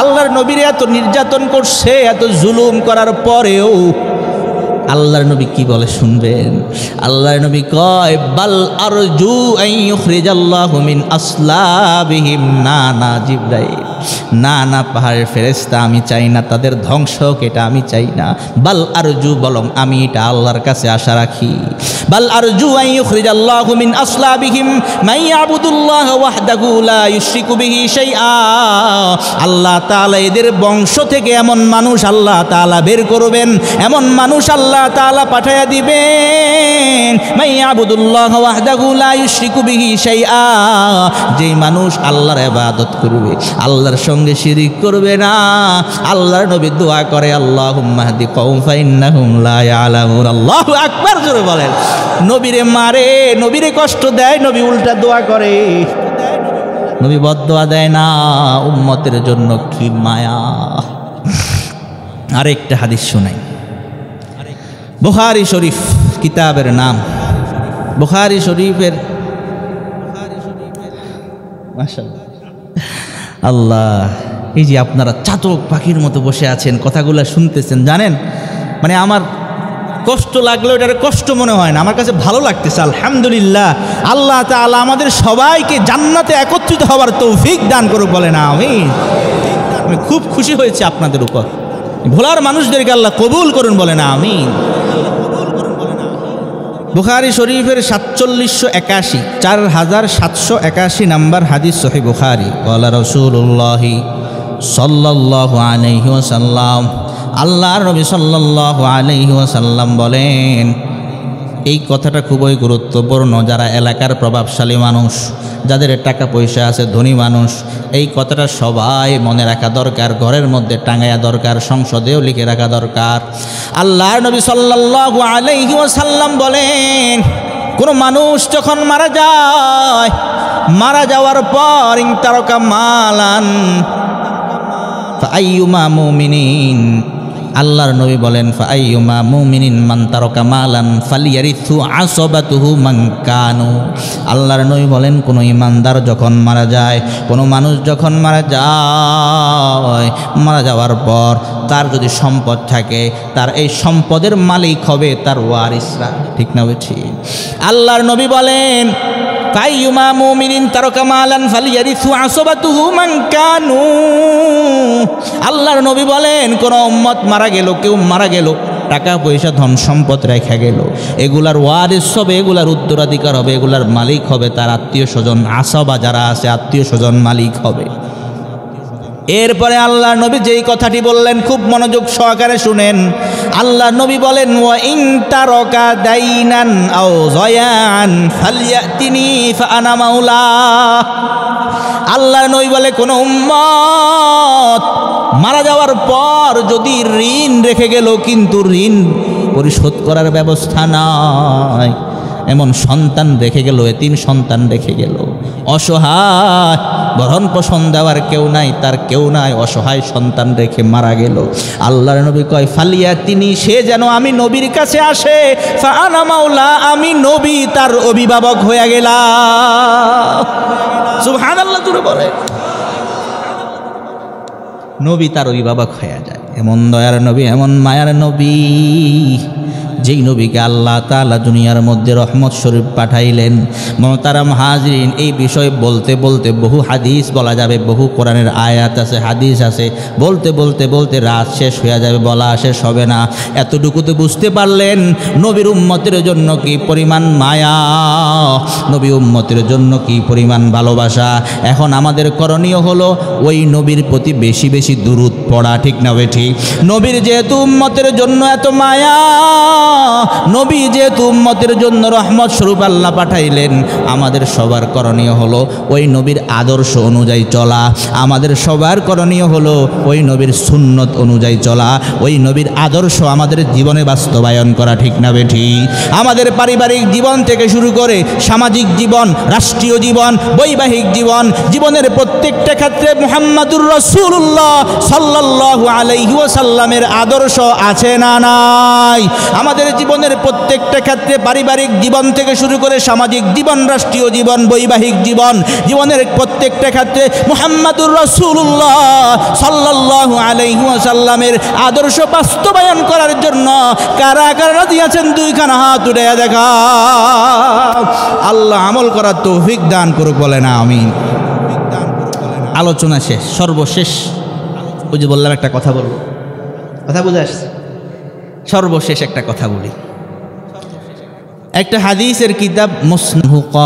আল্লাহর নবীর এত নির্যাতন করছে, এত জুলুম করার পরেও আল্লাহর নবী কি বলে শুনবেন। আল্লাহর নবী কয়, বাল আরজু আন ইউখরিজাল্লাহু মিন আসলাবিহিম। না না জিবরাইল, না না পাহাড়ের ফেরেশতা আমি চাই না, তাদের ধ্বংস হোক এটা আমি চাই না। বাল আরজু, বলং আমি এটা আল্লাহর কাছে আশা রাখি। বাল আরজু আন ইউখরিজাল্লাহু মিন আসলাবিহিম মান ইয়াবুদুল্লাহ ওয়াহদাহু লা ইউশরিকু বিহি শাইআ। আল্লাহ তাআলা এদের বংশ থেকে এমন মানুষ আল্লাহ তাআলা বের করবেন, এমন মানুষ আল্লাহ তাআলা পাঠায়া দিবেন মান ইয়াবুদুল্লাহ ওয়াহদাহু লা ইউশরিকু বিহি শাইআ, যেই মানুষ আল্লাহর ইবাদত করবে, আল্লাহর সঙ্গে শিরিক করবে না। আল্লাহর নবী দোয়া করে আল্লাহুম্মা হদি কওম ফাইন্নাহুম লা ইয়ালামুন। আল্লাহু আকবার, জোরে বলেন। নবীরে মারে, নবীরে কষ্ট দেয়, নবী উল্টা দোয়া করে, নবী বদদোয়া দেয় না। উম্মতের জন্য কি মায়া। আরেকটা হাদিস শোনাই, বুখারী শরীফ কিতাবের নাম, বুখারী শরীফের মাশাআল্লাহ আল্লাহ। এই যে আপনারা চাতক পাখির মতো বসে আছেন, কথাগুলো শুনতেছেন, জানেন মানে আমার কষ্ট লাগলেও এটার কষ্ট মনে হয় না, আমার কাছে ভালো লাগতেছে। আলহামদুলিল্লাহ, আল্লাহ তাআলা আমাদের সবাইকে জান্নাতে একত্রিত হওয়ার তৌফিক দান করুক, বলেন আমিন। আমি খুব খুশি হয়েছি আপনাদের উপর, ভোলার মানুষদেরকে আল্লাহ কবুল করুন, বলেন আমিন। বুখারী শরীফের 4781, 4781 নাম্বার হাদিস, সহিহ বুখারী। ক্বালা রাসূলুল্লাহি সাল্লাল্লাহু আলাইহি ওয়াসাল্লাম, আল্লাহর নবী সাল্লাল্লাহু আলাইহি ওয়াসাল্লাম বলেন, এই কথাটা খুবই গুরুত্বপূর্ণ। যারা এলাকার প্রভাবশালী মানুষ, যাদের টাকা পয়সা আছে, ধনী মানুষ, এই কথাটা সবাই মনে রাখা দরকার, ঘরের মধ্যে টাঙায়া দরকার, সংসদেও লিখে রাখা দরকার। আল্লাহর নবী সাল্লাল্লাহু আলাইহি ওয়াসাল্লাম বলেন, কোনো মানুষ যখন মারা যায়, মারা যাওয়ার পর ইনতারাকা মালান ফাআইয়ুমা মুমিনিন, আল্লাহর নবী বলেন ফাআইয়ুমা মুমিনিন মান তারাকা মালান ফালিয়ারিথু আসবাতুহু মান কানু। আল্লাহর নবী বলেন, কোনো ইমানদার যখন মারা যায়, কোনো মানুষ যখন মারা যায়, মারা যাওয়ার পর তার যদি সম্পদ থাকে, তার এই সম্পদের মালিক হবে তার ওয়ারিসরা, ঠিক না বেঠি? আল্লাহর নবী বলেন ফাআইয়ুমা মুমিনিন তারাকা মালান ফালিয়ারিথু আসবাতুহু মান কানু। আল্লাহর নবী বলেন, কোন উম্মত মারা গেল, কেউ মারা গেল, টাকা পয়সা ধন সম্পদ রেখে গেল, এগুলার ওয়ারিস হবে, এগুলার উত্তরাধিকার হবে, এগুলার মালিক হবে তার আত্মীয় স্বজন, আসবা যারা আছে আত্মীয় স্বজন মালিক হবে। এরপরে আল্লাহ নবী যেই কথাটি বললেন, খুব মনোযোগ সহকারে শুনেন। আল্লাহ নবী বলেন, ওয়া ইন তারাকা দাইনান আও যায়ান ফালইয়াতিনি ফাআনা মাওলা। আল্লাহ নবী বলে, কোন উম্মত মারা যাওয়ার পর যদি ঋণ রেখে গেল, কিন্তু ঋণ পরিশোধ করার ব্যবস্থা নাই, এমন সন্তান রেখে গেল, এতিম সন্তান রেখে গেল, অসহায়, ভরণ পোষণ দেওয়ার কেউ নাই, তার কেউ নাই, অসহায় সন্তান রেখে মারা গেল। আল্লাহর নবী কয় ফালিয়াতিনি, সে যেন আমি নবীর কাছে আসে, ফাআনা মাওলা, আমি নবী তার অভিভাবক হয়ে গেলাম। সুবহানাল্লাহ, জোরে বলে। নবী তার অভিভাবক হয়ে যায়। এমন দয়ার নবী, এমন মায়ার নবী, যেই নবীকে আল্লাহ তাআলা দুনিয়ার মধ্যে রহমত স্বরূপ পাঠাইলেন। মুহতারাম হাজরিন, এই বিষয় বলতে বলতে বহু হাদিস বলা যাবে, বহু কোরআনের আয়াত আছে, হাদিস আছে, বলতে বলতে বলতে রাত শেষ হয়ে যাবে, বলা শেষ হবে না। এতটুকুতে বুঝতে পারলেন নবীর উম্মতের জন্য কি পরিমাণ মায়া, নবী উম্মতের জন্য কি পরিমাণ ভালোবাসা। এখন আমাদের করণীয় হলো ওই নবীর প্রতি বেশি বেশি দুরূদ পড়া, ঠিক না বেঠিক? নবীর যেহেতু উম্মতের জন্য এত মায়া, নবী যেহেতু উম্মতের জন্য রহমত স্বরূপ আল্লাহ পাঠাইলেন, আমাদের সবার করণীয় হলো ওই নবীর আদর্শ অনুযায়ী চলা, আমাদের সবার করণীয় হলো ওই নবীর সুন্নত অনুযায়ী চলা, ওই নবীর আদর্শ আমাদের জীবনে বাস্তবায়ন করা, ঠিক না বেঠিক? আমাদের পারিবারিক জীবন থেকে শুরু করে সামাজিক জীবন, রাষ্ট্রীয় জীবন, বৈবাহিক জীবন, জীবনের প্রত্যেকটা ক্ষেত্রে মুহাম্মাদুর রাসূলুল্লাহ সাল্লাল্লাহু আলাইহি ওয়াসাল্লামের আদর্শ আছে না নাই? আমাদের জীবনের প্রত্যেকটা ক্ষেত্রে, পারিবারিক জীবন থেকে শুরু করে সামাজিক জীবন, রাষ্ট্রীয় জীবন, বৈবাহিক জীবন, জীবনের প্রত্যেকটা ক্ষেত্রে মুহাম্মাদুর রাসূলুল্লাহ সাল্লাল্লাহু আলাইহি ওয়াসাল্লামের আদর্শ বাস্তবায়ন করার জন্য কারা কারা রাজি আছেন? দুইখানা হাত উঠাইয়া দেখা। আল্লাহ আমল করার তৌফিক দান করুক, বলেন আমিন। আলোচনা শেষ, সর্বশেষ ওই যে বললাম একটা কথা বলবো, কথা বুঝে আসছে, সর্বশেষ একটা কথা বলি। একটা হাদিসের কিতাব মুসনাদ ক্বাল,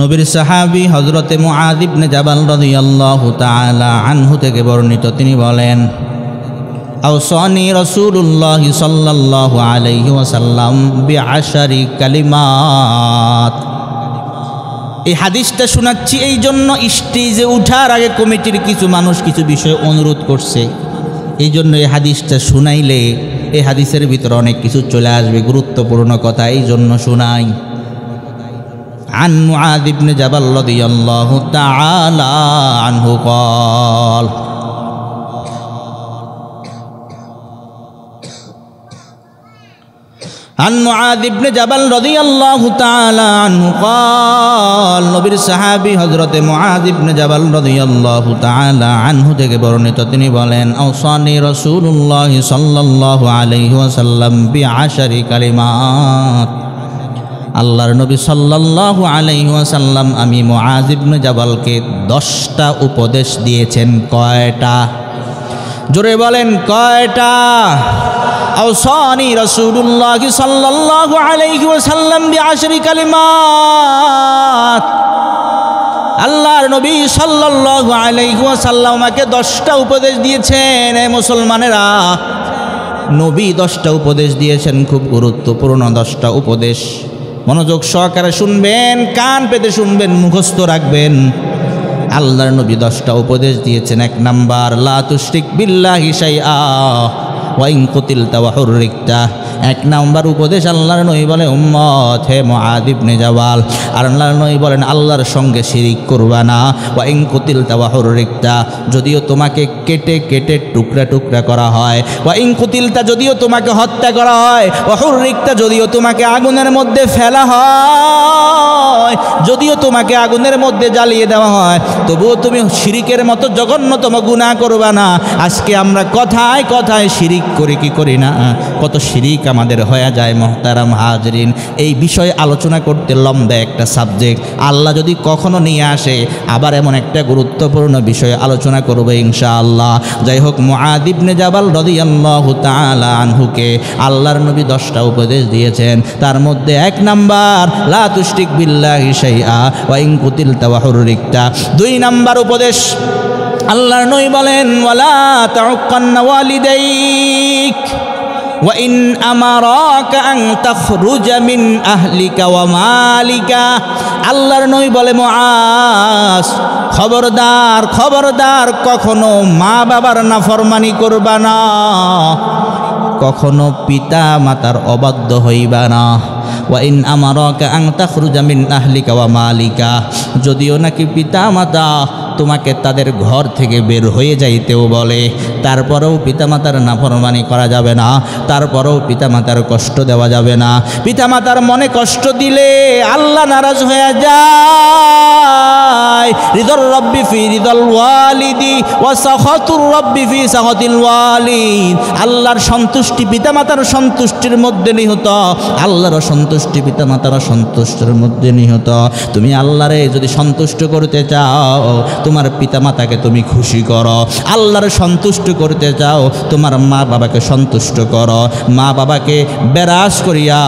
নবীর সাহাবী হযরতে মুআয ইবনে জাবাল রাদিয়াল্লাহু তাআলা আনহু থেকে বর্ণিত, তিনি বলেন আওসানি রাসূলুল্লাহ সাল্লাল্লাহু আলাইহি ওয়াসাল্লাম বিআশারি কালিমাত। এই হাদিসটা শোনাচ্ছি এই জন্য, স্টেজে উঠার আগে কমিটির কিছু মানুষ কিছু বিষয় অনুরোধ করছে, এই জন্য এই হাদিসটা শুনাইলে এই হাদিসের ভিতরে অনেক কিছু চলে আসবে, গুরুত্বপূর্ণ কথা, এই জন্য শোনাই। عن معاذ بن جبل رضي الله تعالى عنه قال عن معاذ بن جبل رضي الله تعالى عنه قال নবীর সাহাবী হযরতে মুআয ইবনে জাবাল রাদিয়াল্লাহু তাআলা আনহু থেকে বর্ণিত, তিনি বলেন আওসানি রাসূলুল্লাহ সাল্লাল্লাহু আলাইহি ওয়াসাল্লাম বিআশারি কালিমাত। আল্লাহর নবী সাল্লাল্লাহু আলাইহি ওয়াসাল্লাম আমি মুআয ইবনে জাবালকে 10টা উপদেশ দিয়েছেন। কয়টা? জোরে বলেন কয়টা? আওসানি রাসূলুল্লাহ সাল্লাল্লাহু আলাইহি ওয়াসাল্লাম বিআশরি কালিমাত। আল্লাহর নবী সাল্লাল্লাহু আলাইহি ওয়াসাল্লাম আমাকে 10টা উপদেশ দিয়েছেন। এই মুসলমানেরা, নবী 10টা উপদেশ দিয়েছেন, খুব গুরুত্বপূর্ণ 10টা উপদেশ। মনোযোগ সহকারে শুনবেন, কান পেতে শুনবেন, মুখস্থ রাখবেন। আল্লাহর নবী 10টা উপদেশ দিয়েছেন। 1 নাম্বার, লা তুশরিক বিল্লাহি শাইআ ওয়া ইন কুতিলতা ওয়া হুররিকতা। 1 নাম্বার উপদেশ আল্লাহর নবী বলে, উম্মত হে মুআয ইবনে জাবাল, আর আল্লাহর নবী বলেন আল্লাহর সঙ্গে শিরিক করবা না। ওয়া ইন কুতিলতা ওয়া হুররিকতা, যদিও তোমাকে কেটে কেটে টুকরা টুকরা করা হয়। ওয়া ইন কুতিলতা, যদিও তোমাকে হত্যা করা হয়। ওয়া হুররিকতা, যদিও তোমাকে আগুনের মধ্যে ফেলা হয়, যদিও তোমাকে আগুনের মধ্যে জ্বালিয়ে দেওয়া হয়, তবুও তুমি শিরিকের মতো জঘন্যতম গুনাহ করবা না। আজকে আমরা কথায় কথায় শিরিক করি কি করি না? কত শিরিক আমাদের হয়ে যায় মুহতারাম হাজরিন। এই বিষয়ে আলোচনা করতে লম্বা একটা সাবজেক্ট, আল্লাহ যদি কখনো নিয়ে আসে আবার এমন একটা গুরুত্বপূর্ণ বিষয়ে আলোচনা করব ইনশাআল্লাহ। যাই হোক, মুআয ইবনে জাবাল রাদিয়াল্লাহু তাআলা আনহুকে আল্লাহর নবী 10টা উপদেশ দিয়েছেন। তার মধ্যে 1 নাম্বার, লা তুশরিক বিল্লাহি শাইআ ওয়া ইন কুতিলতা ওয়া হুররিকতা। 2 নাম্বার উপদেশ আল্লাহর নবী বলেন, ওয়ালা তাউক্কান্না ওয়ালিদাইক ওয়া ইন আমারাকা আন তাখরুজা মিন আহলিকা ওয়া মালিকা। আল্লাহর নবী বলে, মুআজ খবরদার খবরদার, কখনো মা বাবার নাফরমানি করবা না, কখনো পিতা মাতার অবাধ্য হইবা না। ওয়া ইন আমারাকা আন তাখরুজা মিন আহলিকা ওয়া মালিকা, যদিও নাকি পিতা মাতা তোমাকে তাদের ঘর থেকে বের হয়ে যাইতেও বলে, তারপরেও পিতামাতার নাফরমানি করা যাবে না, তারপরেও পিতামাতার কষ্ট দেওয়া যাবে না। পিতামাতার মনে কষ্ট দিলে আল্লাহ নারাজ হয়ে যায়। রিদর রব্বি ফি রিদল ওয়ালিদি ওয়া সাখাতুর রব্বি ফি সাখাতিল ওয়ালিদ। আল্লাহর সন্তুষ্টি পিতামাতার সন্তুষ্টির মধ্যে নিহত, আল্লাহর সন্তুষ্টি পিতামাতার সন্তুষ্টির মধ্যে নিহত। তুমি আল্লাহরে যদি সন্তুষ্ট করতে চাও, তোমার পিতামাতাকে তুমি খুশি করো। আল্লাহর সন্তুষ্ট করতে চাও, তোমার মা বাবাকে সন্তুষ্ট করো। মা বাবাকে বেরাস করিয়া,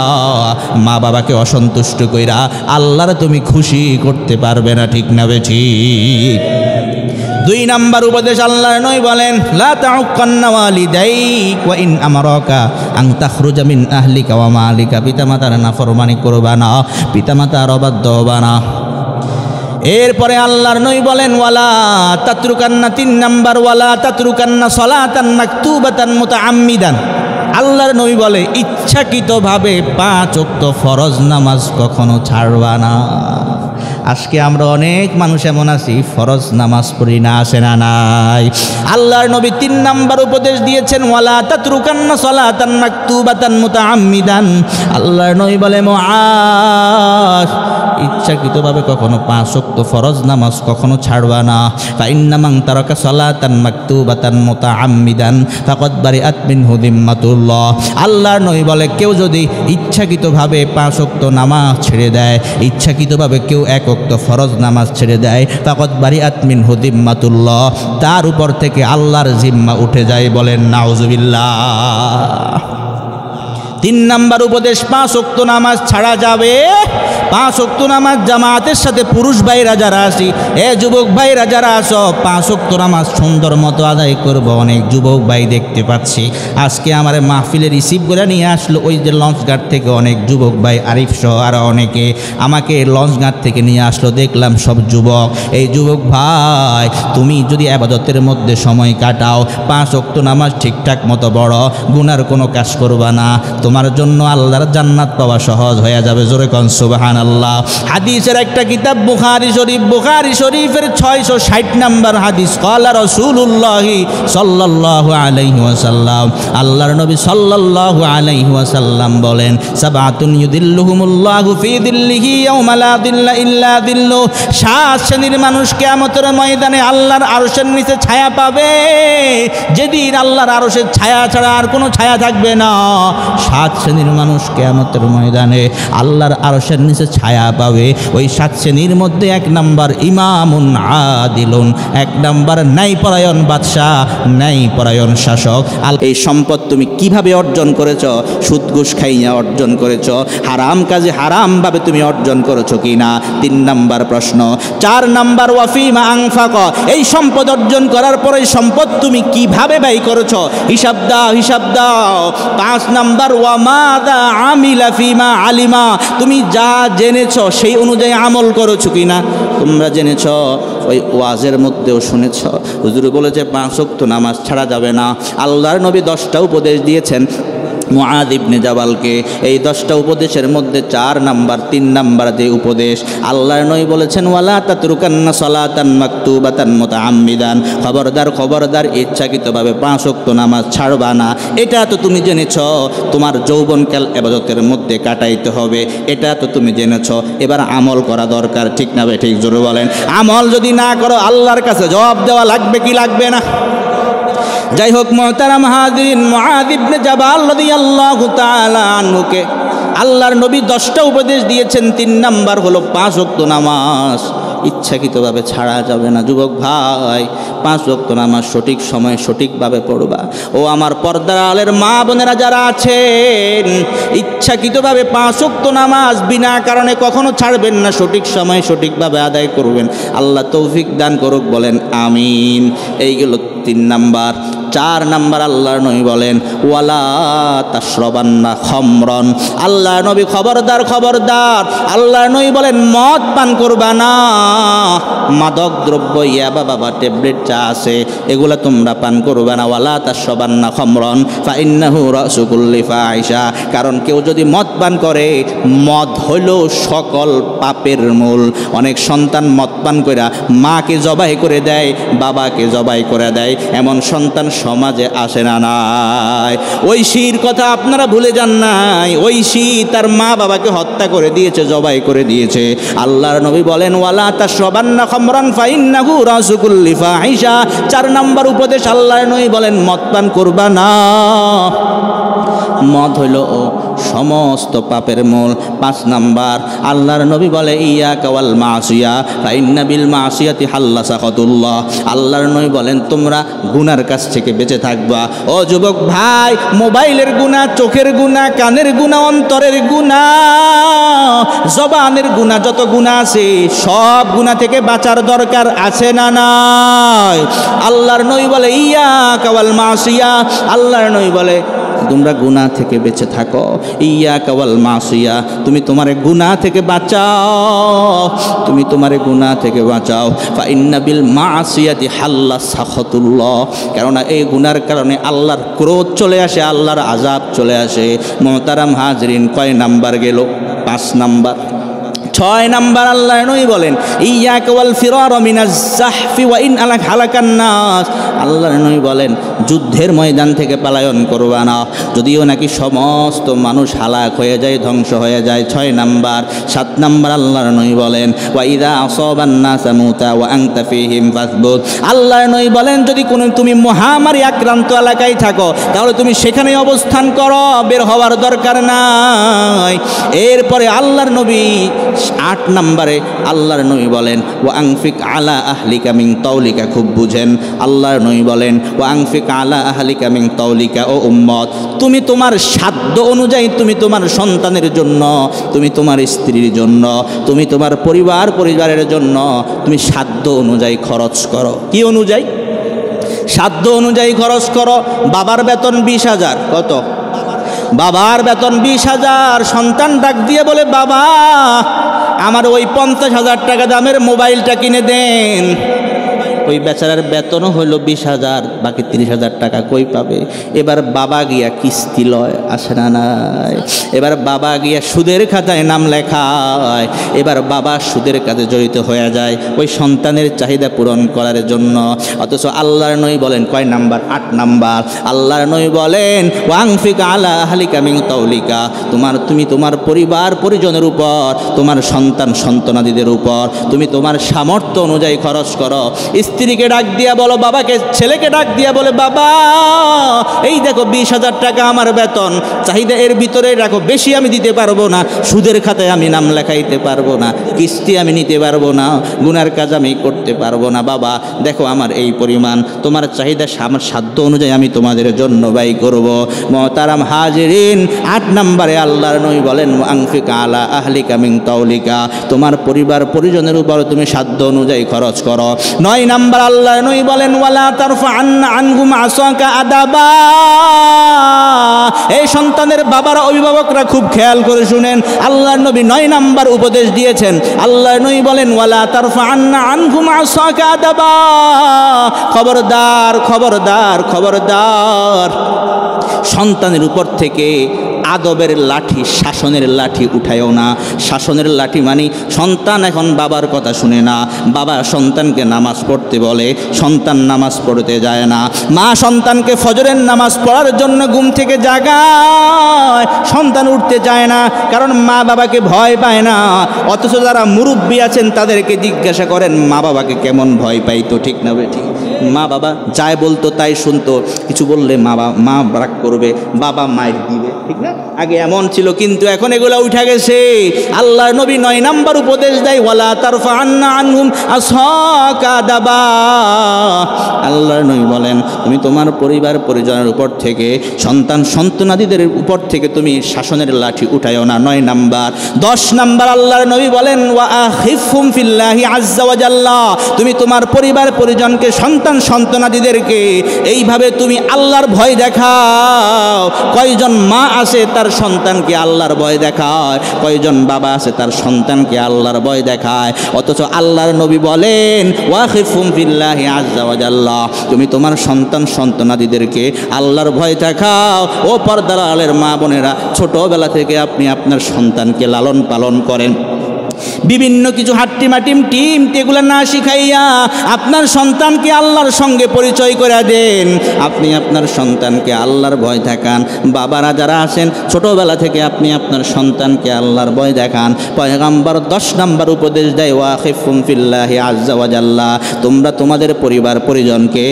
মা বাবাকে অসন্তুষ্ট কইরা আল্লাহর তুমি খুশি করতে পারবে না, ঠিক না বেঠি? 2 নাম্বার উপদেশ আল্লাহর নবী বলেন, লা তাউক্কান্না ওয়ালিদাইক ওয়া ইন আমারাকা আন তাখরুজা মিন আহলিকা ওয়া মালিকা। পিতামাতার নাফরমানি করবা না, পিতামাতার অবাধ্য হবা না। এরপরে আল্লাহর নবী বলেন, ওয়ালা তাতরুকান্না, 3 নাম্বার, ওয়ালা তাতরুকান্না সালাতান মাকতুবাতান মুতাআম্মিদান। আল্লাহর নবী বলে, ইচ্ছাকৃতভাবে 5 ওয়াক্ত ফরজ নামাজ কখনো ছাড়বা না। আজকে আমরা অনেক মানুষ এমন আছি ফরজ নামাজ পড়ি না, আসে না নাই। আল্লাহর নবী 3 নাম্বার উপদেশ দিয়েছেন, ওয়ালা তাতরুকান্না সালাতান মাকতুবাতান মুতাআম্মিদান। আল্লাহর নবী বলে, মুআজ ইচ্ছাকৃতভাবে কখনো 5 ওয়াক্ত ফরজ নামাজ কখনো ছাড়বা না। ফাইন্না মান তারাকা সালাতান মাকতুবাতান মুতাআম্মিদান ফাকাদ বারিআত মিনহু যিম্মাতুল্লাহ। আল্লাহর নবী বলে, কেউ যদি ইচ্ছাকৃতভাবে 5 ওয়াক্ত নামাজ ছেড়ে দেয়, ইচ্ছাকৃতভাবে কেউ 1 ওয়াক্ত ফরজ নামাজ ছেড়ে দেয়, ফাকাদ বারিআত মিনহু যিম্মাতুল্লাহ, তার উপর থেকে আল্লাহর জিম্মা উঠে যায়। বলেন নাউজুবিল্লাহ। 3 নাম্বার উপদেশ, 5 ওয়াক্ত নামাজ ছাড়া যাবে। 5 ওয়াক্ত নামাজ জামাতের সাথে পুরুষ ভাইরা যারা আছি, যুবক ভাইরা যারা আছো, 5 ওয়াক্ত নামাজ সুন্দর মতো আদায় করবো। অনেক যুবক ভাই দেখতে পাচ্ছি আজকে আমার মাহফিলে রিসিভ করে নিয়ে আসলো, ওই যে লঞ্চঘাট থেকে অনেক যুবক ভাই, আরিফ সহ আরও অনেকে আমাকে লঞ্চঘাট থেকে নিয়ে আসলো, দেখলাম সব যুবক। এই যুবক ভাই, তুমি যদি ইবাদতের মধ্যে সময় কাটাও, 5 ওয়াক্ত নামাজ ঠিকঠাক মতো পড়ো, গুনার কোনো কাজ করবা না, তোমার জন্য আল্লাহর জান্নাত পাওয়া সহজ হয়ে যাবে। জোরে কোন সুবহানাল্লাহ। হাদিসের একটা কিতাব বুখারী শরীফ, বুখারী শরীফের 660 নাম্বার হাদিস, ক্বালা রাসূলুল্লাহি সাল্লাল্লাহু আলাইহি ওয়াসাল্লাম, আল্লাহর নবী সাল্লাল্লাহু আলাইহি ওয়াসাল্লাম বলেন, সাবআতুন ইউদিল্লুহুমুল্লাহু ফি দিল্লিহি ইয়াওমা লা দিল্লা ইল্লা দিল্লু। 7 শ্রেণীর মানুষ কিয়ামতের ময়দানে আল্লাহর আরশের নিচে ছায়া পাবে, যেদিন আল্লাহর আরশের ছায়া ছাড়া আর কোনো ছায়া থাকবে না। 7 শ্রেণীর মানুষ কিয়ামতের ময়দানে আল্লাহর আরশের নিচে ছায়া পাবে। ওই 7 শ্রেণীর মধ্যে 1 নাম্বার ইমামুন আদিলুন, 1 নাম্বার ন্যায়পরায়ণ বাদশাহ, ন্যায়পরায়ণ শাসক। এই সম্পদ তুমি কিভাবে অর্জন করেছ? সুদ ঘুষ খাইয়া অর্জন করেছ, হারাম কাজে হারামভাবে তুমি অর্জন করেছো কিনা? 3 নাম্বার প্রশ্ন। 4 নাম্বার ওয়াফিমা আনফাক, এই সম্পদ অর্জন করার পরে সম্পদ তুমি কিভাবে ব্যয় করেছো? হিসাব দাও, হিসাব দাও। 5 নাম্বার ওয়ামাদা আমিলা ফিমা আলিমা, তুমি যা জেনেছ সেই অনুযায়ী আমল করেছো কিনা? তোমরা জেনেছ, ওই ওয়াজের মধ্যেও শুনেছ, হুজুর বলেছে 5 ওয়াক্ত নামাজ ছাড়া যাবে না। আল্লাহর নবী 10টা উপদেশ দিয়েছেন মুআদ ইবনে জাবালকে। এই 10টা উপদেশের মধ্যে 4 নাম্বার 3 নাম্বার যে উপদেশ, আল্লাহর নবী বলেছেন, ওয়ালা তাতরুকান্না সালাতান মাকতুবাতান মুতাআম্মিদান, খবরদার খবরদার ইচ্ছাকৃতভাবে 5 ওয়াক্ত নামাজ ছাড়বা না। এটা তো তুমি জেনেছ, তোমার যৌবনকাল ইবাদতের মধ্যে কাটাইতে হবে, এটা তো তুমি জেনেছ। এবার আমল করা দরকার, ঠিক না ভাই? ঠিক জোরে বলেন। আমল যদি না করো, আল্লাহর কাছে জবাব দেওয়া লাগবে কি লাগবে না? যাই হোক মুহতারাম হাজিরিন, মুআদ ইবনে জাবাল রাদিয়াল্লাহু তাআলা আনহুকে আল্লাহর নবী 10টা উপদেশ দিয়েছেন। 3 নাম্বার হলো 5 ওয়াক্ত নামাজ ইচ্ছাকৃতভাবে ছাড়া যাবে না। যুবক ভাই, 5 ওয়াক্ত নামাজ সঠিক সময়ে সঠিকভাবে পড়বা। ও আমার পর্দার আলের মা বোনেরা যারা আছেন, ইচ্ছাকৃতভাবে 5 ওয়াক্ত নামাজ বিনা কারণে কখনো ছাড়বেন না, সঠিক সময়ে সঠিকভাবে আদায় করবেন। আল্লাহ তৌফিক দান করুক, বলেন আমিন। এইগুলো 3 নাম্বার। 4 নাম্বার আল্লাহর নবী বলেন, ওয়ালা তাশরাবান্না খামরান, আল্লাহর নবী খবরদার খবরদার, আল্লাহর নবী বলেন মদ পান করবা না। মাদক দ্রব্য, ইয়াবা বাবা ট্যাবলেট যা আছে এগুলা তোমরা পান করবে না। ওয়ালা তাশরাবান্না খামরান ফাইন্নাহু রাসু কুল্লি ফাহিশা, কারণ কেউ যদি মদ পান করে, মদ হইল সকল পাপের মূল। অনেক সন্তান মদ পান কইরা মাকে জবাই করে দেয়, বাবাকে জবাই করে দেয়, এমন সন্তান সমাজে আসে না নাই? ঐশীর কথা আপনারা ভুলে যান নাই? ঐশী তার মা বাবাকে হত্যা করে দিয়েছে, জবাই করে দিয়েছে। আল্লাহর নবী বলেন, ওয়ালা তাশরাবান্না খামরান ফাইন্নাহু রাসু কুল্লি ফাহিশা। 4 নাম্বার উপদেশ আল্লাহর নবী বলেন, মদ পান করবা না। মদ হইল সমস্ত পাপের মূল। 5 নাম্বার আল্লাহর নবী বলে, ইয়াকা ওয়াল মাসিয়া ফাইন্না বিল মাসিয়াতি হাল্লা সাখাতুল্লাহ। আল্লাহর নবী বলেন, তোমরা গুনার কাছ থেকে বেঁচে থাকবা। ও যুবক ভাই, মোবাইলের গুনাহ, চোখের গুনাহ, কানের গুনাহ, অন্তরের গুনাহ, জবানের গুনাহ, যত গুনাহ আছে সব গুনাহ থেকে বাঁচার দরকার আছে না নাই? আল্লাহর নবী বলে, ইয়াকা ওয়াল মাসিয়া, আল্লাহর নবী বলে তোমরা গুনাহ থেকে বেঁচে থাকো। ইয়াকা ওয়াল মাসিয়া, তুমি তোমার গুনাহ থেকে বাঁচাও, তুমি তোমার গুনাহ থেকে বাঁচাও। ফাইন্না বিল মাসিয়াতি হাল্লা সাখাতুল্লাহ, কেননা এই গুনার কারণে আল্লাহর ক্রোধ চলে আসে, আল্লাহর আযাব চলে আসে। মুহতারাম হাজরিন, কয় নাম্বার গেল? 5 নাম্বার। 6 নাম্বার আল্লাহর নবী বলেন ইয়াকা ওয়াল ফিরার মিনাজ জাহফি ওয়া ইন আলাক হালাকান নাস। আল্লাহর নবী বলেন যুদ্ধের ময়দান থেকে পলায়ন করবা না, যদিও নাকি সমস্ত মানুষ হালাক হয়ে যায়, ধ্বংস হয়ে যায়। 6 নাম্বার। 7 নাম্বার আল্লাহর নবী বলেন ওয়া ইযা আসাবান নাসা মুতা ওয়া আনতা ফীহিম ফাসবুত। আল্লাহর নবী বলেন যদি কোনো তুমি মহামারী আক্রান্ত এলাকায় থাকো তাহলে তুমি সেখানে অবস্থান করো, বের হওয়ার দরকার নাই। এরপরে আল্লাহর নবী 8 নম্বরে আল্লাহর নবী বলেন ওয়া আনফিক আলা আহলিকা মিন তাওলিকা। খুব বুঝেন, আল্লাহর নবী বলেন ওয়া আনফিক আলা আহলিকা মিন তাওলিকা। ও উম্মত, তুমি তোমার সাধ্য অনুযায়ী তুমি তোমার সন্তানের জন্য, তুমি তোমার স্ত্রীর জন্য, তুমি তোমার পরিবারের জন্য তুমি সাধ্য অনুযায়ী খরচ করো। কি অনুযায়ী? সাধ্য অনুযায়ী খরচ করো। বাবার বেতন 20,000। কত? বাবার বেতন 20,000। সন্তান ডাক দিয়ে বলে বাবা আমার ওই 50,000 টাকা দামের মোবাইলটা কিনে দেন। ওই বেচারার বেতনও হলো 20,000, বাকি 30,000 টাকা কই পাবে? এবার বাবা গিয়া কিস্তি লয়, আসে না নাই? এবার বাবা গিয়া সুদের খাতায় নাম লেখায়। এবার বাবা সুদের কাজে জড়িত হয়ে যায় ওই সন্তানের চাহিদা পূরণ করার জন্য। অথচ আল্লাহর নবী বলেন কয় নাম্বার? 8 নাম্বার। আল্লাহর নবী বলেন ওয়াংফিক আলা আহলিকা মিন তাওলিকা। তুমি তোমার পরিজনের উপর, তোমার সন্তানাদিদের উপর তুমি তোমার সামর্থ্য অনুযায়ী খরচ করো। স্ত্রীকে ডাক দিয়া বলো বাবাকে, ছেলেকে ডাক দিয়া বলে বাবা এই দেখো 20,000 টাকা আমার বেতন, চাহিদা এর ভিতরে রাখো, বেশি আমি দিতে পারবো না, সুদের খাতায় আমি নাম লেখাইতে পারবো না, কিস্তি আমি নিতে পারবো না, গুনার কাজ আমি করতে পারবো না। বাবা দেখো আমার এই পরিমাণ, তোমার চাহিদা আমার সাধ্য অনুযায়ী আমি তোমাদের জন্য ব্যয় করবো। মুহতারাম হাজিরিন, 8 নম্বরে আল্লাহর নবী বলেন আনফিক আলা আহলিকা মিন তাওলিকা। তোমার পরিজনের উপর তুমি সাধ্য অনুযায়ী খরচ করো। 9 নম্বর আল্লাহর নবী বলেন ওয়ালা তারফা আনহুম আসাকা আদাবা। এই সন্তানের বাবারা, অভিভাবকরা খুব খেয়াল করে শুনেন, আল্লাহর নবী 9 নম্বর উপদেশ দিয়েছেন। আল্লাহর নবী বলেন ওয়ালা তারফা আনহুম আসাকা আদাবা। খবরদার খবরদার খবরদার, সন্তানের উপর থেকে আদবের লাঠি, শাসনের লাঠি উঠায়ও না। শাসনের লাঠি মানে সন্তান এখন বাবার কথা শুনে না, বাবা সন্তানকে নামাজ পড়তে বলে, সন্তান নামাজ পড়তে যায় না। মা সন্তানকে ফজরের নামাজ পড়ার জন্য ঘুম থেকে জাগায়, সন্তান উঠতে চায় না, কারণ মা বাবাকে ভয় পায় না। অথচ যারা মুরব্বী আছেন তাদেরকে জিজ্ঞাসা করেন মা বাবাকে কেমন ভয় পাইতো, ঠিক না বেঠিক? মা বাবা যাই বলতো তাই শুনতো, কিছু বললে মা রাগ করবে, বাবা মায়ের দিবে, ঠিক না? আগে এমন ছিল, কিন্তু এখন এগুলো উঠে গেছে। আল্লাহর নবী 9 নম্বর উপদেশ দেয় ওয়ালা তারফা আনহুম আসাকা আদাবা। আল্লাহর নবী বলেন তুমি তোমার পরিজনের উপর থেকে, সন্তানাদিদের উপর থেকে তুমি শাসনের লাঠি উঠায়ও না। 9 নম্বর। 10 নম্বর আল্লাহর নবী বলেন ওয়া আখিফহুম ফিল্লাহি আযজা ওয়া জাল্লা। তুমি তোমার পরিজনকে, সন্তানাদিদেরকে এইভাবে তুমি আল্লাহর ভয় দেখাও। কয়জন মা আছে তার সন্তানকে আল্লাহর ভয় দেখায়, কয়জন বাবা আছে তার সন্তানকে আল্লাহর ভয় দেখায়। অথচ আল্লাহর নবী বলেন ওয়াখিফহুম ফিল্লাহি আযজা ওয়া জাল্লা। তুমি তোমার সন্তানাদিদেরকে আল্লাহর ভয় দেখাও। ও পর্দার আলের মা বোনেরা, ছোটবেলা থেকে আপনি আপনার সন্তানকে লালন পালন করেন, বিভিন্ন কিছু হাট্টিমাটিম এগুলো না শিখাইয়া আপনার সন্তানকে আল্লাহর সঙ্গে পরিচয় করে দেন। আপনি আপনার সন্তানকে আল্লাহর ভয় দেখান। বাবারা যারা আছেন ছোটবেলা থেকে আপনি আপনার সন্তানকে আল্লাহর ভয় দেখান। পয়গম্বর 10 নম্বর উপদেশ দেয় ওয়াখিফহুম ফিল্লাহি আযজা ওয়া জাল্লা। তোমরা তোমাদের পরিজনকে,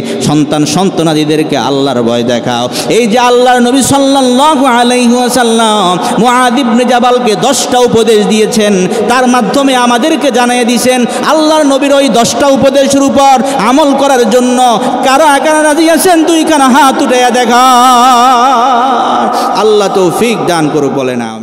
সন্তানাদিদেরকে আল্লাহর ভয় দেখাও। এই যে আল্লাহর নবী সাল্লাল্লাহু আলাইহি ওয়াসাল্লাম মুআয ইবনে জাবালকে 10টা উপদেশ দিয়েছেন, তার মাধ্যমে আমাদেরকে জানিয়ে দিয়েছেন আল্লাহর নবীর ওই 10টা উপদেশের উপর আমল করার জন্য কারা রাজি আছেন? 2 খানা হাত উঠাইয়া দেখা। আল্লাহ তৌফিক দান করুক, বলে না আমি।